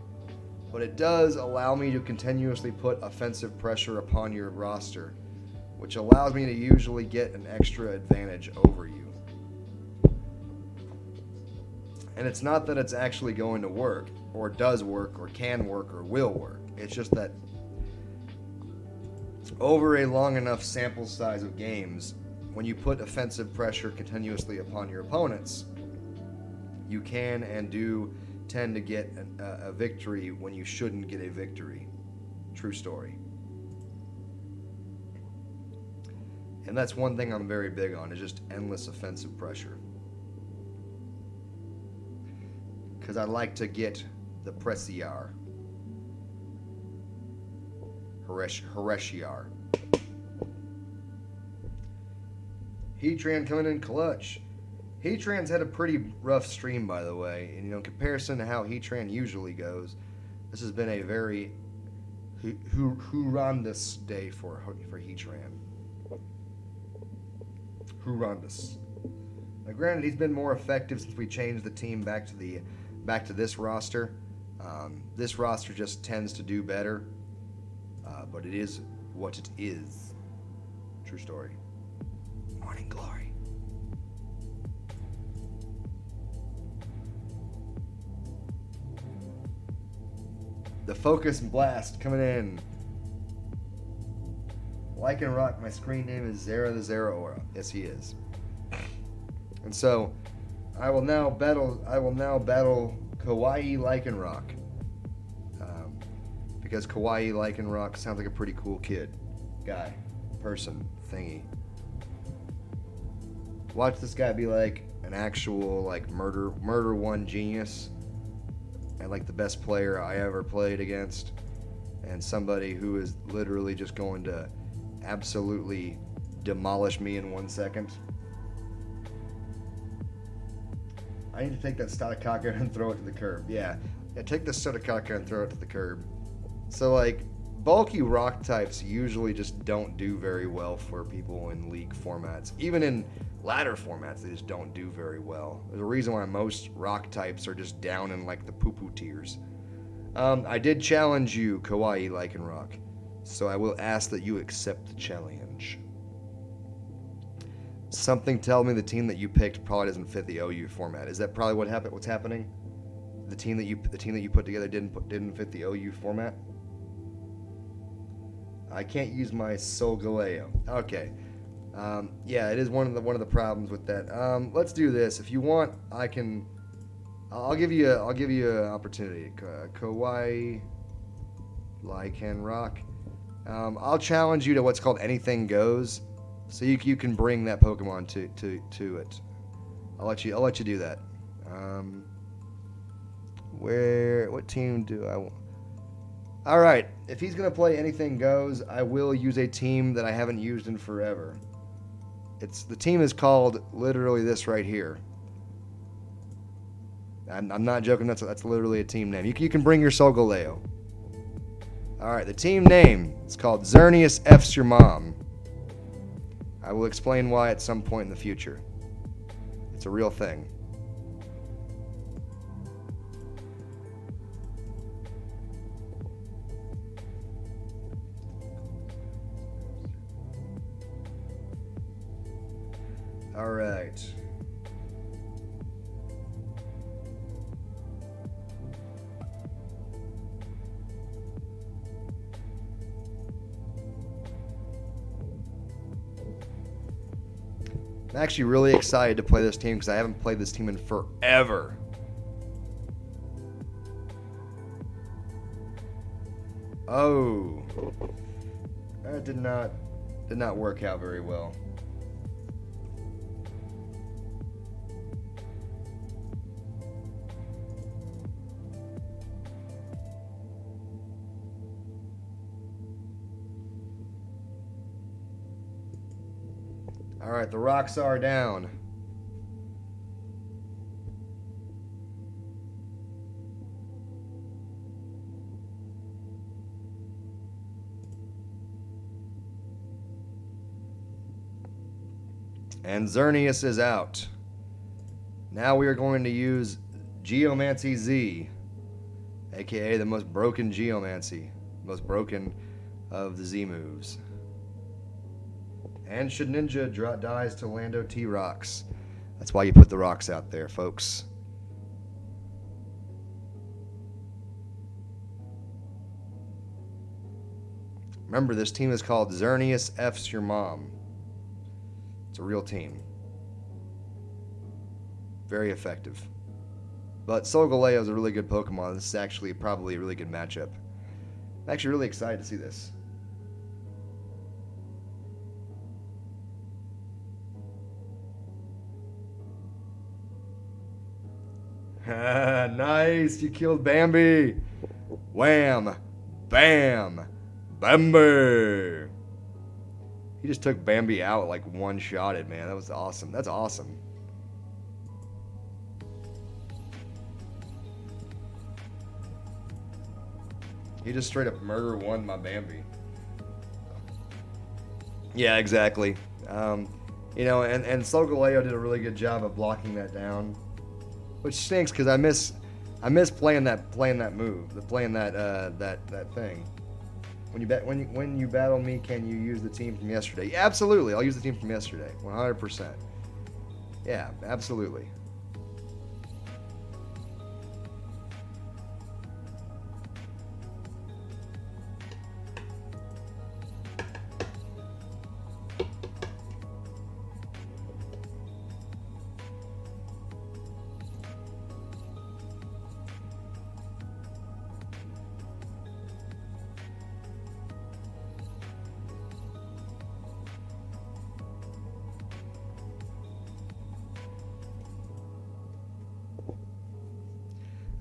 But it does allow me to continuously put offensive pressure upon your roster, which allows me to usually get an extra advantage over you. And it's not that it's actually going to work, or does work, or can work, or will work. It's just that over a long enough sample size of games, when you put offensive pressure continuously upon your opponents, you can and do tend to get a victory when you shouldn't get a victory. True story. And that's one thing I'm very big on, is just endless offensive pressure. Because I like to get the Pressiar. Heresiar. Heatran coming in clutch. Heatran's had a pretty rough stream, by the way, and in comparison to how Heatran usually goes, this has been a very horrendous day for Heatran. Horrendous. Now, granted, he's been more effective since we changed the team back to this roster. This roster just tends to do better, but it is what it is. True story. Morning Glory. The Focus Blast coming in. Lycanroc, my screen name is Zera the Zeraora. Yes, he is. And so, I will now battle Kawaii Lycanroc. Because Kawaii Lycanroc sounds like a pretty cool kid. Guy. Person. Thingy. Watch this guy be like an actual murder one genius. And like the best player I ever played against, and somebody who is literally just going to absolutely demolish me in 1 second. I need to take that Stotokaka and throw it to the curb. Yeah, take the Stotokaka and throw it to the curb. So bulky rock types usually just don't do very well for people in league formats. Even in ladder formats, they just don't do very well. There's a reason why most rock types are just down in like the poo-poo tiers. I did challenge you, Kawaii Lycanroc, so I will ask that you accept the challenge. Something tells me the team that you picked probably doesn't fit the OU format. Is that probably what's happening? The team that you put together didn't fit the OU format? I can't use my Solgaleo. Okay. Yeah, it is one of the problems with that. Let's do this. If you want, I'll give you an opportunity. Kawaii Lycanroc. I'll challenge you to what's called Anything Goes, so you can bring that Pokemon to it. I'll let you do that. What team do I want? All right, if he's going to play Anything Goes, I will use a team that I haven't used in forever. The team is called literally this right here. I'm not joking, that's literally a team name. You can bring your Solgaleo. All right, the team name is called Xerneas F's Your Mom. I will explain why at some point in the future. It's a real thing. All right. I'm actually really excited to play this team because I haven't played this team in forever. Oh, that did not work out very well. All right, the rocks are down. And Xerneas is out. Now we are going to use Geomancy Z, aka the most broken Geomancy, most broken of the Z moves. And Shedinja dies to Lando T rocks. That's why you put the rocks out there, folks. Remember, this team is called Xerneas F's Your Mom. It's a real team. Very effective. But Solgaleo is a really good Pokemon. This is actually probably a really good matchup. I'm actually really excited to see this. Nice, you killed Bambi. Wham, bam, Bambi. He just took Bambi out like one-shotted, man. That was awesome. That's awesome. He just straight up murder won my Bambi. Yeah, exactly. You know, and Solgaleo did a really good job of blocking that down. Which stinks because I miss playing that move, playing that thing. When you battle me, can you use the team from yesterday? Yeah, absolutely, I'll use the team from yesterday, 100%. Yeah, absolutely.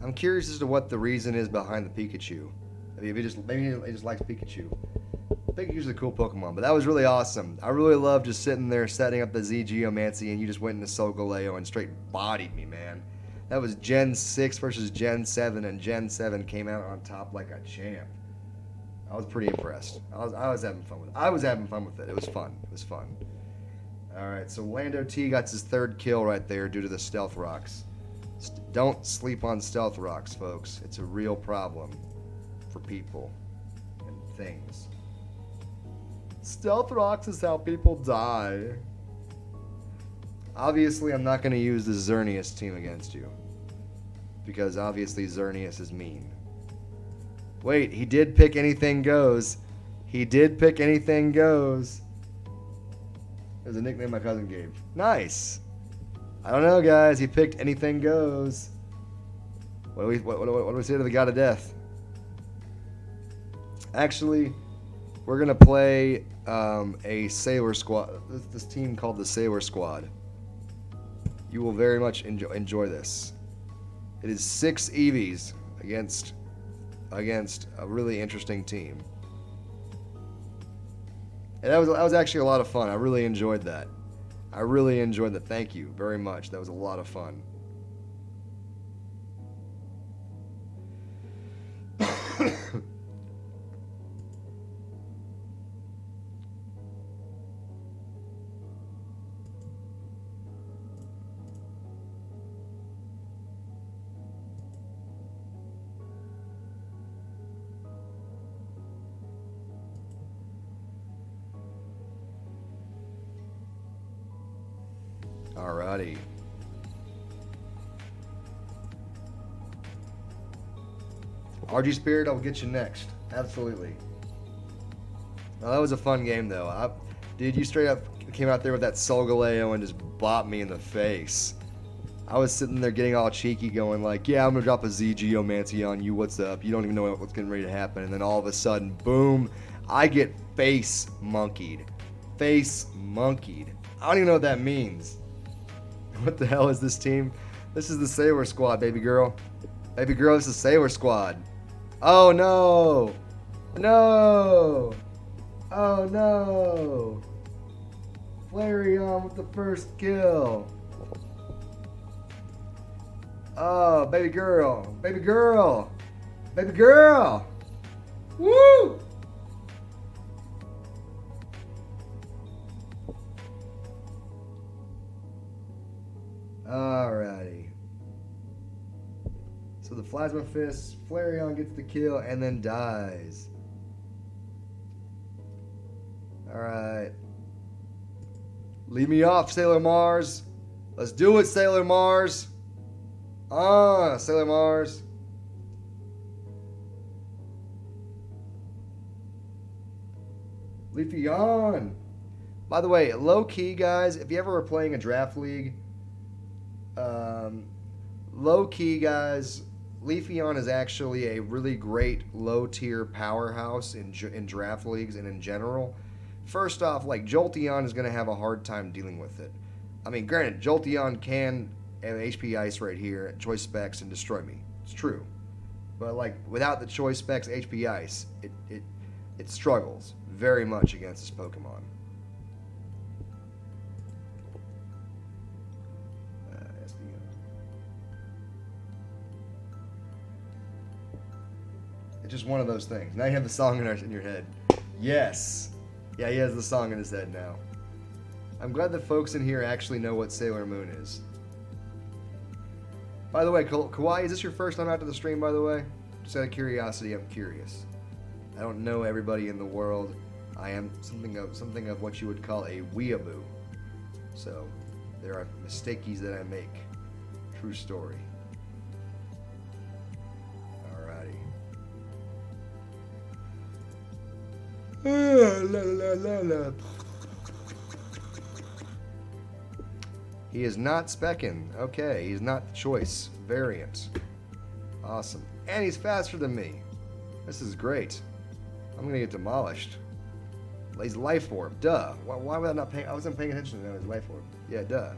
I'm curious as to what the reason is behind the Pikachu. I mean, maybe he just likes Pikachu. Pikachu's a cool Pokemon, but that was really awesome. I really love just sitting there setting up the Z Geomancy, and you just went into Solgaleo and straight bodied me, man. That was Gen 6 versus Gen 7, and Gen 7 came out on top like a champ. I was pretty impressed. I was having fun with it. I was having fun with it. It was fun. It was fun. All right, so Lando T got his 3rd kill right there due to the stealth rocks. Don't sleep on stealth rocks, folks. It's a real problem for people and things. Stealth rocks is how people die. Obviously, I'm not going to use the Xerneas team against you. Because obviously Xerneas is mean. Wait, he did pick anything goes. He did pick anything goes. There's a nickname my cousin gave. Nice. I don't know, guys. He picked anything goes. What do we say to the god of death? Actually, we're gonna play a Sailor Squad. This team called the Sailor Squad. You will very much enjoy this. It is 6 EVs against a really interesting team. And that was actually a lot of fun. I really enjoyed that. Thank you very much. That was a lot of fun. Alrighty. RG Spirit, I'll get you next. Absolutely. Well, that was a fun game, though. Dude, you straight up came out there with that Solgaleo and just bopped me in the face. I was sitting there getting all cheeky going like, yeah, I'm going to drop a Z Geomancy on you. What's up? You don't even know what's getting ready to happen. And then all of a sudden, boom, I get face monkeyed. Face monkeyed. I don't even know what that means. What the hell is this team? This is the Sailor Squad, baby girl. Baby girl, this is Sailor Squad. Oh no! No! Oh no! Flareon with the first kill. Oh, baby girl. Baby girl. Baby girl! Woo! Alrighty. So the Plasma Fist, Flareon gets the kill and then dies. Alright. Leave me off, Sailor Mars. Let's do it, Sailor Mars. Sailor Mars. Leafeon. By the way, low key, guys, if you ever were playing a draft league, low key, guys, Leafeon is actually a really great low tier powerhouse in draft leagues and in general. First off, like, Jolteon is going to have a hard time dealing with it. I mean, granted, Jolteon can have HP Ice right here, Choice Specs, and destroy me. It's true. But, like, without the Choice Specs HP Ice, it struggles very much against this Pokemon. It's just one of those things. Now you have the song in your head. Yes. Yeah, he has the song in his head now. I'm glad that folks in here actually know what Sailor Moon is. By the way, Kawaii, is this your first time out to the stream, by the way? Just out of curiosity, I'm curious. I don't know everybody in the world. I am something of what you would call a weeaboo. So, there are mistakes that I make. True story. He is not Speckin. Okay, he's not the choice variant. Awesome. And he's faster than me. This is great. I'm gonna get demolished. He's Life Orb. Duh. Why was I not paying? I wasn't paying attention to his Life Orb. Yeah, duh.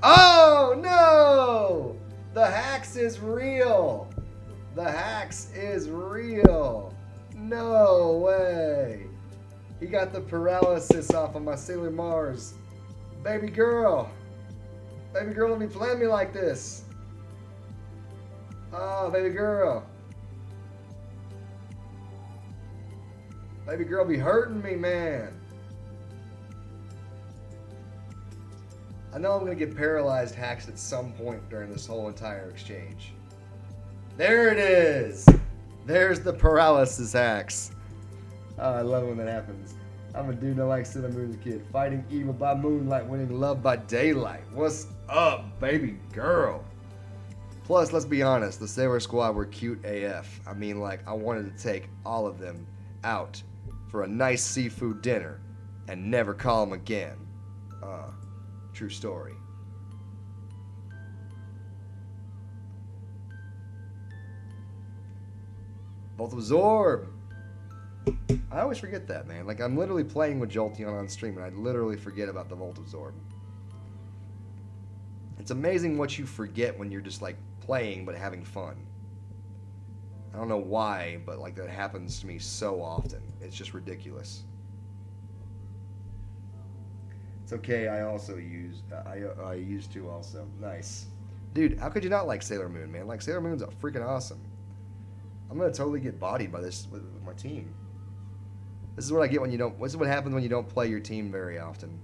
Oh no! The Hax is real. The Hax is real. No way. He got the paralysis off of my Sailor Mars. Baby girl. Baby girl, don't be playing me like this. Oh, baby girl. Baby girl be hurting me, man. I know I'm going to get paralyzed hacks at some point during this whole entire exchange. There it is. There's the paralysis hacks. Oh, I love it when that happens. I'm a dude that likes Sailor Moon's kid. Fighting evil by moonlight, winning love by daylight. What's up, baby girl? Plus, let's be honest, the Sailor Squad were cute AF. I mean, like, I wanted to take all of them out for a nice seafood dinner and never call them again. True story. Both absorb. I always forget that, man. Like, I'm literally playing with Jolteon on stream, and I literally forget about the Volt Absorb. It's amazing what you forget when you're just, like, playing but having fun. I don't know why, but, like, that happens to me so often. It's just ridiculous. It's okay, I also use... I used to also. Nice. Dude, how could you not like Sailor Moon, man? Like, Sailor Moon's freaking awesome. I'm gonna totally get bodied by this with my team. This is what I get when you don't... This is what happens when you don't play your team very often.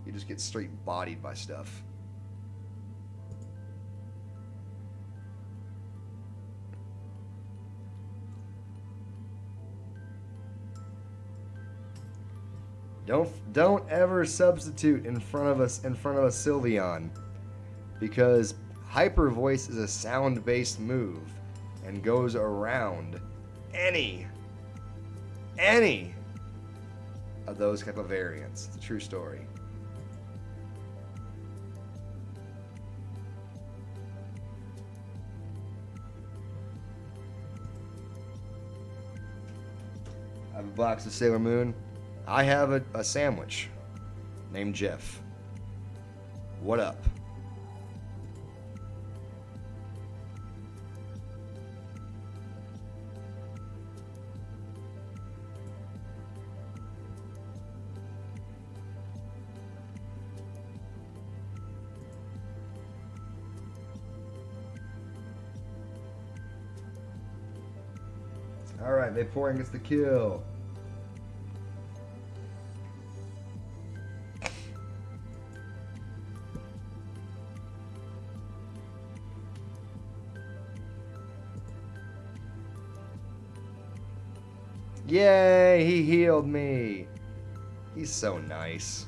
You just get straight bodied by stuff. Don't ever substitute in front of a Sylveon, because Hyper Voice is a sound-based move and goes around any of those type of variants. It's a true story. I have a box of Sailor Moon. I have a sandwich named Jeff. What up? Alright, Vaporeon gets the kill. Yay, he healed me. He's so nice.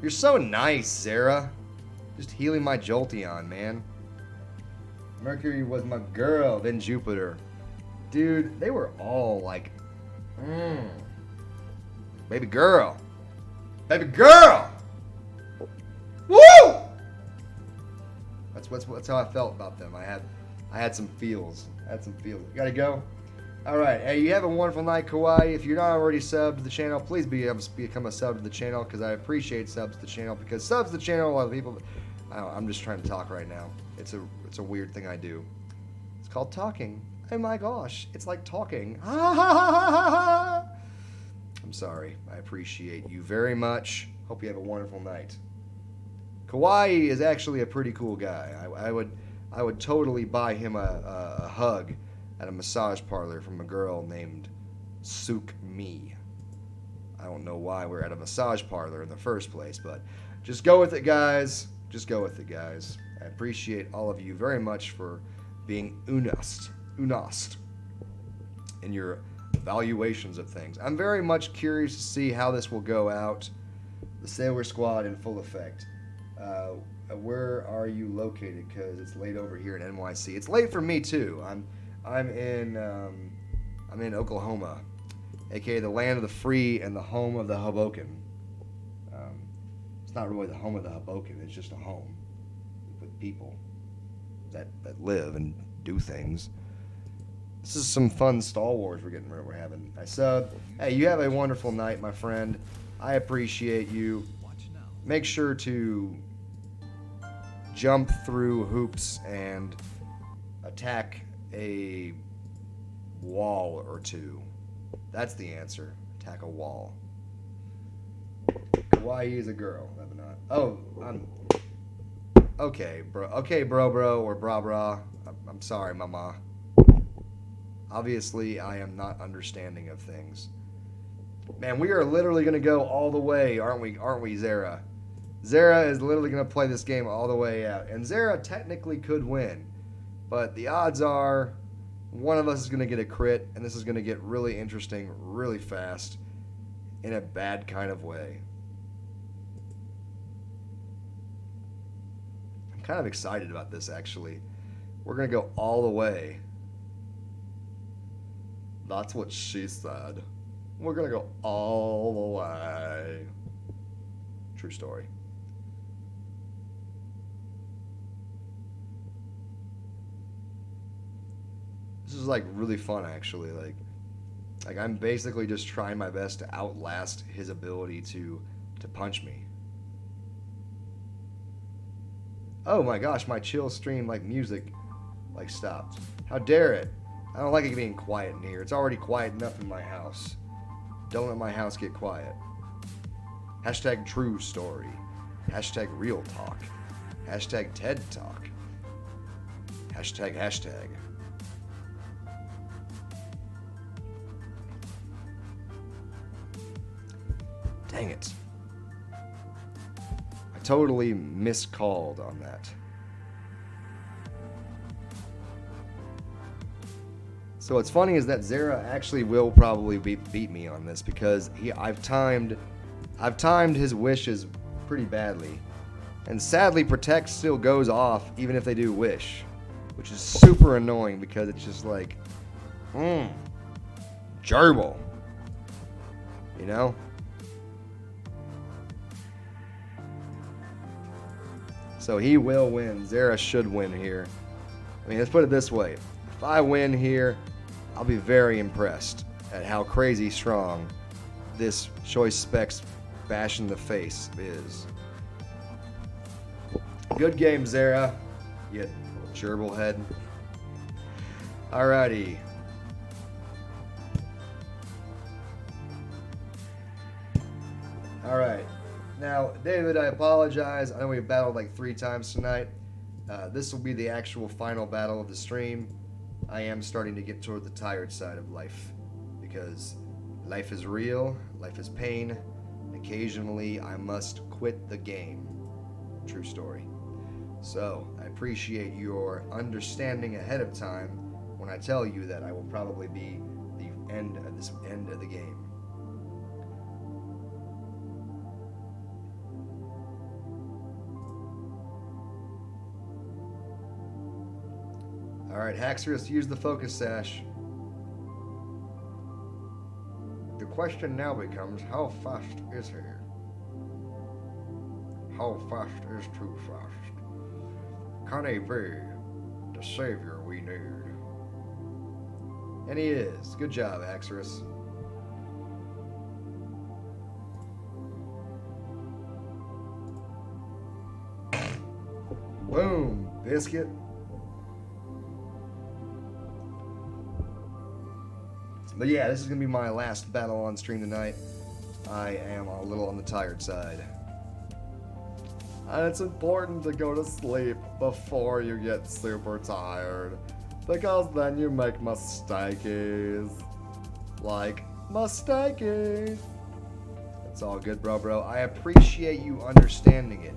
You're so nice, Sarah. Just healing my Jolteon, man. Mercury was my girl, then Jupiter. Dude, they were all like, baby girl. Baby girl! Woo! That's how I felt about them. I had some feels. Gotta go. Alright, hey, you have a wonderful night, Kawaii. If you're not already subbed to the channel, please become a sub to the channel, because I appreciate subs to the channel, because subs to the channel, a lot of people... I'm just trying to talk right now. It's a weird thing I do. It's called talking. Oh my gosh, it's like talking. I'm sorry. I appreciate you very much. Hope you have a wonderful night. Kawaii is actually a pretty cool guy. I would totally buy him a hug at a massage parlor from a girl named Suk Mi. I don't know why we're at a massage parlor in the first place, but just go with it, guys. Just go with it, guys. I appreciate all of you very much for being unost in your evaluations of things. I'm very much curious to see how this will go out. The Sailor Squad in full effect. Where are you located? Because it's late over here in NYC. It's late for me too. I'm in Oklahoma, aka the land of the free and the home of the Hoboken. It's not really the home of the Hoboken. It's just a home with people that live and do things. This is some fun Star Wars we're having. I sub. Hey, you have a wonderful night, my friend. I appreciate you. Make sure to jump through hoops and attack a wall or two. That's the answer. Attack a wall. Kawaii is a girl. Oh, I'm... Okay, bro. Okay, bro, or bra. I'm sorry, Mama. Obviously, I am not understanding of things. Man, we are literally going to go all the way, aren't we, Zera? Zera is literally going to play this game all the way out. And Zera technically could win. But the odds are one of us is going to get a crit, and this is going to get really interesting really fast in a bad kind of way. I'm kind of excited about this, actually. We're going to go all the way. That's what she said. We're going to go all the way. True story. This is like really fun, actually. Like I'm basically just trying my best to outlast his ability to punch me. Oh my gosh, my chill stream like music like stopped. How dare it? I don't like it being quiet in here. It's already quiet enough in my house. Don't let my house get quiet. Hashtag true story. Hashtag real talk. Hashtag TED talk. Hashtag hashtag. Dang it. I totally miscalled on that. So what's funny is that Zera actually will probably beat me on this because I've timed his wishes pretty badly. And sadly, Protect still goes off even if they do Wish, which is super annoying because it's just like, gerbil. You know? So he will win. Zera should win here. I mean, let's put it this way. If I win here, I'll be very impressed at how crazy strong this Choice Specs bash in the face is. Good game, Zera. You gerbil head. Alrighty. Alright. Now, David, I apologize. I know we battled like 3 times tonight. This will be the actual final battle of the stream. I am starting to get toward the tired side of life because life is real, life is pain. Occasionally, I must quit the game. True story. So, I appreciate your understanding ahead of time when I tell you that I will probably be the end of the game. Alright, Haxorus, use the focus sash. The question now becomes, how fast is he? How fast is too fast? Can he be the savior we need? And he is. Good job, Haxorus. Boom, biscuit. But yeah, this is going to be my last battle on stream tonight. I am a little on the tired side. And it's important to go to sleep before you get super tired. Because then you make mistakes. Like, mistakes. It's all good, bro. I appreciate you understanding it.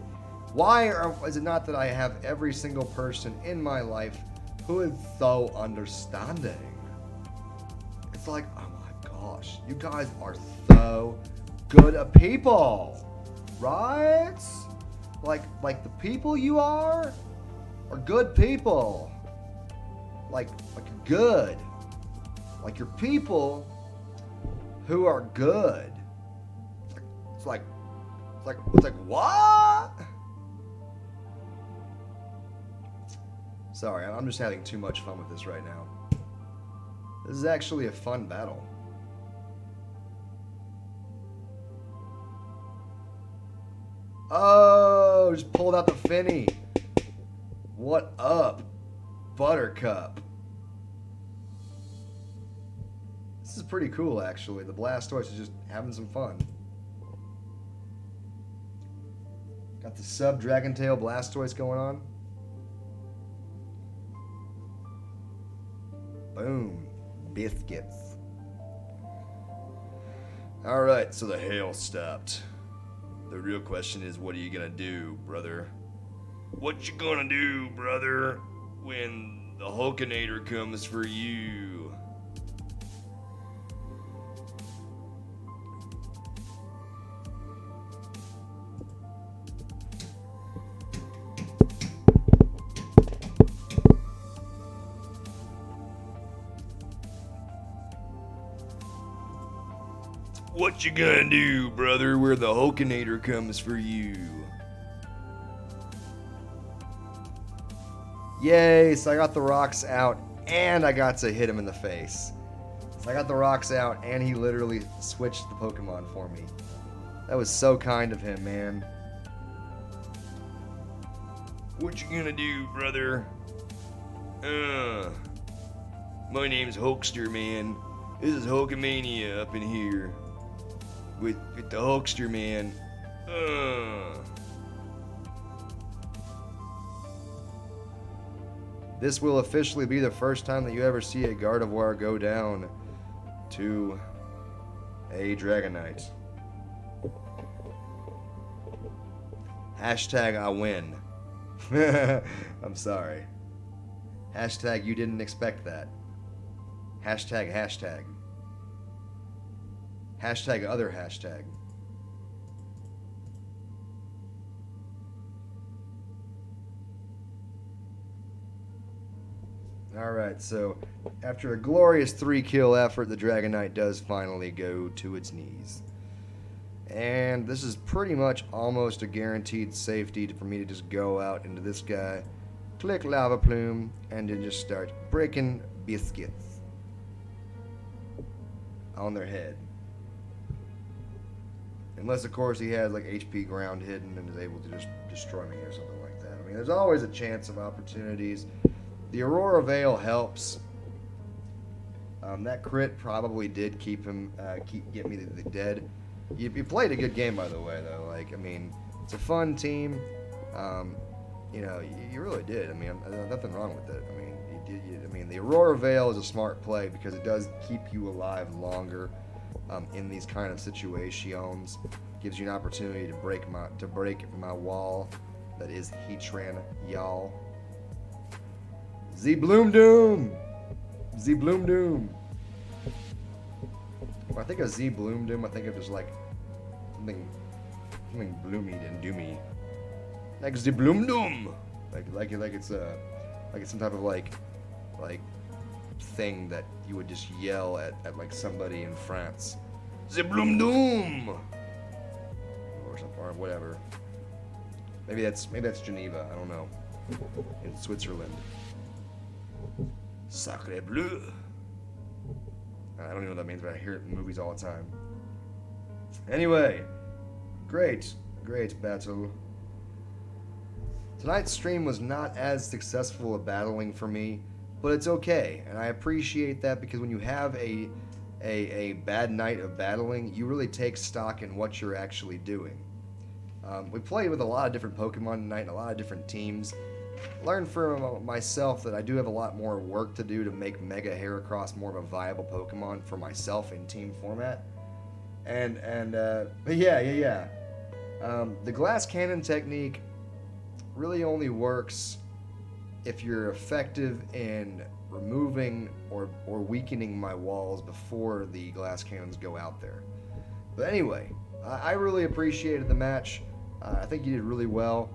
Why is it not that I have every single person in my life who is so understanding? It's like, oh my gosh, you guys are so good at people, right? Like the people you are good people. Like good. Like you're people who are good. It's like what? Sorry, I'm just having too much fun with this right now. This is actually a fun battle. Oh, just pulled out the Finny. What up, Buttercup? This is pretty cool, actually. The Blastoise is just having some fun. Got the sub Dragon Tail Blastoise going on. Boom. Biscuits. Alright, so the hail stopped. The real question is, what are you gonna do, brother? What you gonna do, brother, when the Hulkinator comes for you? What you gonna do, brother, where the Hulkinator comes for you? Yay, so I got the rocks out, and I got to hit him in the face. So I got the rocks out, and he literally switched the Pokemon for me. That was so kind of him, man. What you gonna do, brother? My name's Hulkster, man. This is Hulkamania up in here. With the Hulkster, man. This will officially be the first time that you ever see a Gardevoir go down to a Dragonite. Hashtag I win. I'm sorry. Hashtag you didn't expect that. Hashtag hashtag. Hashtag other hashtag. Alright, so after a glorious 3-kill effort, the Dragonite does finally go to its knees. And this is pretty much almost a guaranteed safety for me to just go out into this guy, click Lava Plume, and then just start breaking biscuits on their head. Unless, of course, he has like HP ground hidden and is able to just destroy me or something like that. I mean, there's always a chance of opportunities. The Aurora Veil helps. That crit probably did get me the dead. You played a good game, by the way, though. Like, I mean, it's a fun team. You know, you really did. I mean, there's nothing wrong with it. I mean, I mean, the Aurora Veil is a smart play because it does keep you alive longer in these kind of situations. Gives you an opportunity to break my wall. That is Heatran, y'all. Z Bloom Doom. Z Bloom Doom. When I think of Z Bloom Doom, I think of just like something bloomy and doomy. Like Z Bloom Doom. Like it's some type of like thing that you would just yell at like somebody in France. Z Bloom Doom. Or something, or whatever. Maybe that's Geneva. I don't know. In Switzerland. Sacre bleu. I don't even know what that means, but I hear it in movies all the time. Anyway, great battle. Tonight's stream was not as successful a battling for me, but it's okay, and I appreciate that because when you have a bad night of battling, you really take stock in what you're actually doing. We played with a lot of different Pokemon tonight and a lot of different teams. Learned for myself that I do have a lot more work to do to make Mega Heracross more of a viable Pokemon for myself in team format. But yeah. The glass cannon technique really only works if you're effective in removing or weakening my walls before the glass cannons go out there. But anyway, I really appreciated the match. I think you did really well.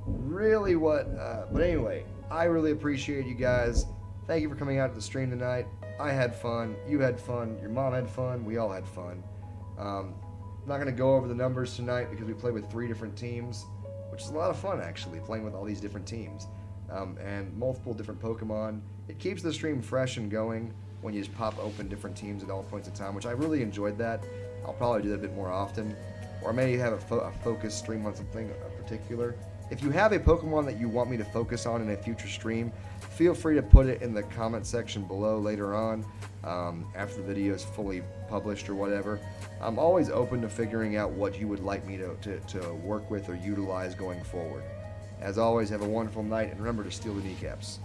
But anyway, I really appreciate you guys. Thank you for coming out to the stream tonight. I had fun. You had fun. Your mom had fun. We all had fun. I'm not going to go over the numbers tonight because we played with 3 different teams, which is a lot of fun, actually, playing with all these different teams and multiple different Pokemon. It keeps the stream fresh and going when you just pop open different teams at all points in time, which I really enjoyed that. I'll probably do that a bit more often, or I may have a focused stream on something particular. If you have a Pokemon that you want me to focus on in a future stream, feel free to put it in the comment section below later on, after the video is fully published or whatever. I'm always open to figuring out what you would like me to work with or utilize going forward. As always, have a wonderful night, and remember to steal the kneecaps.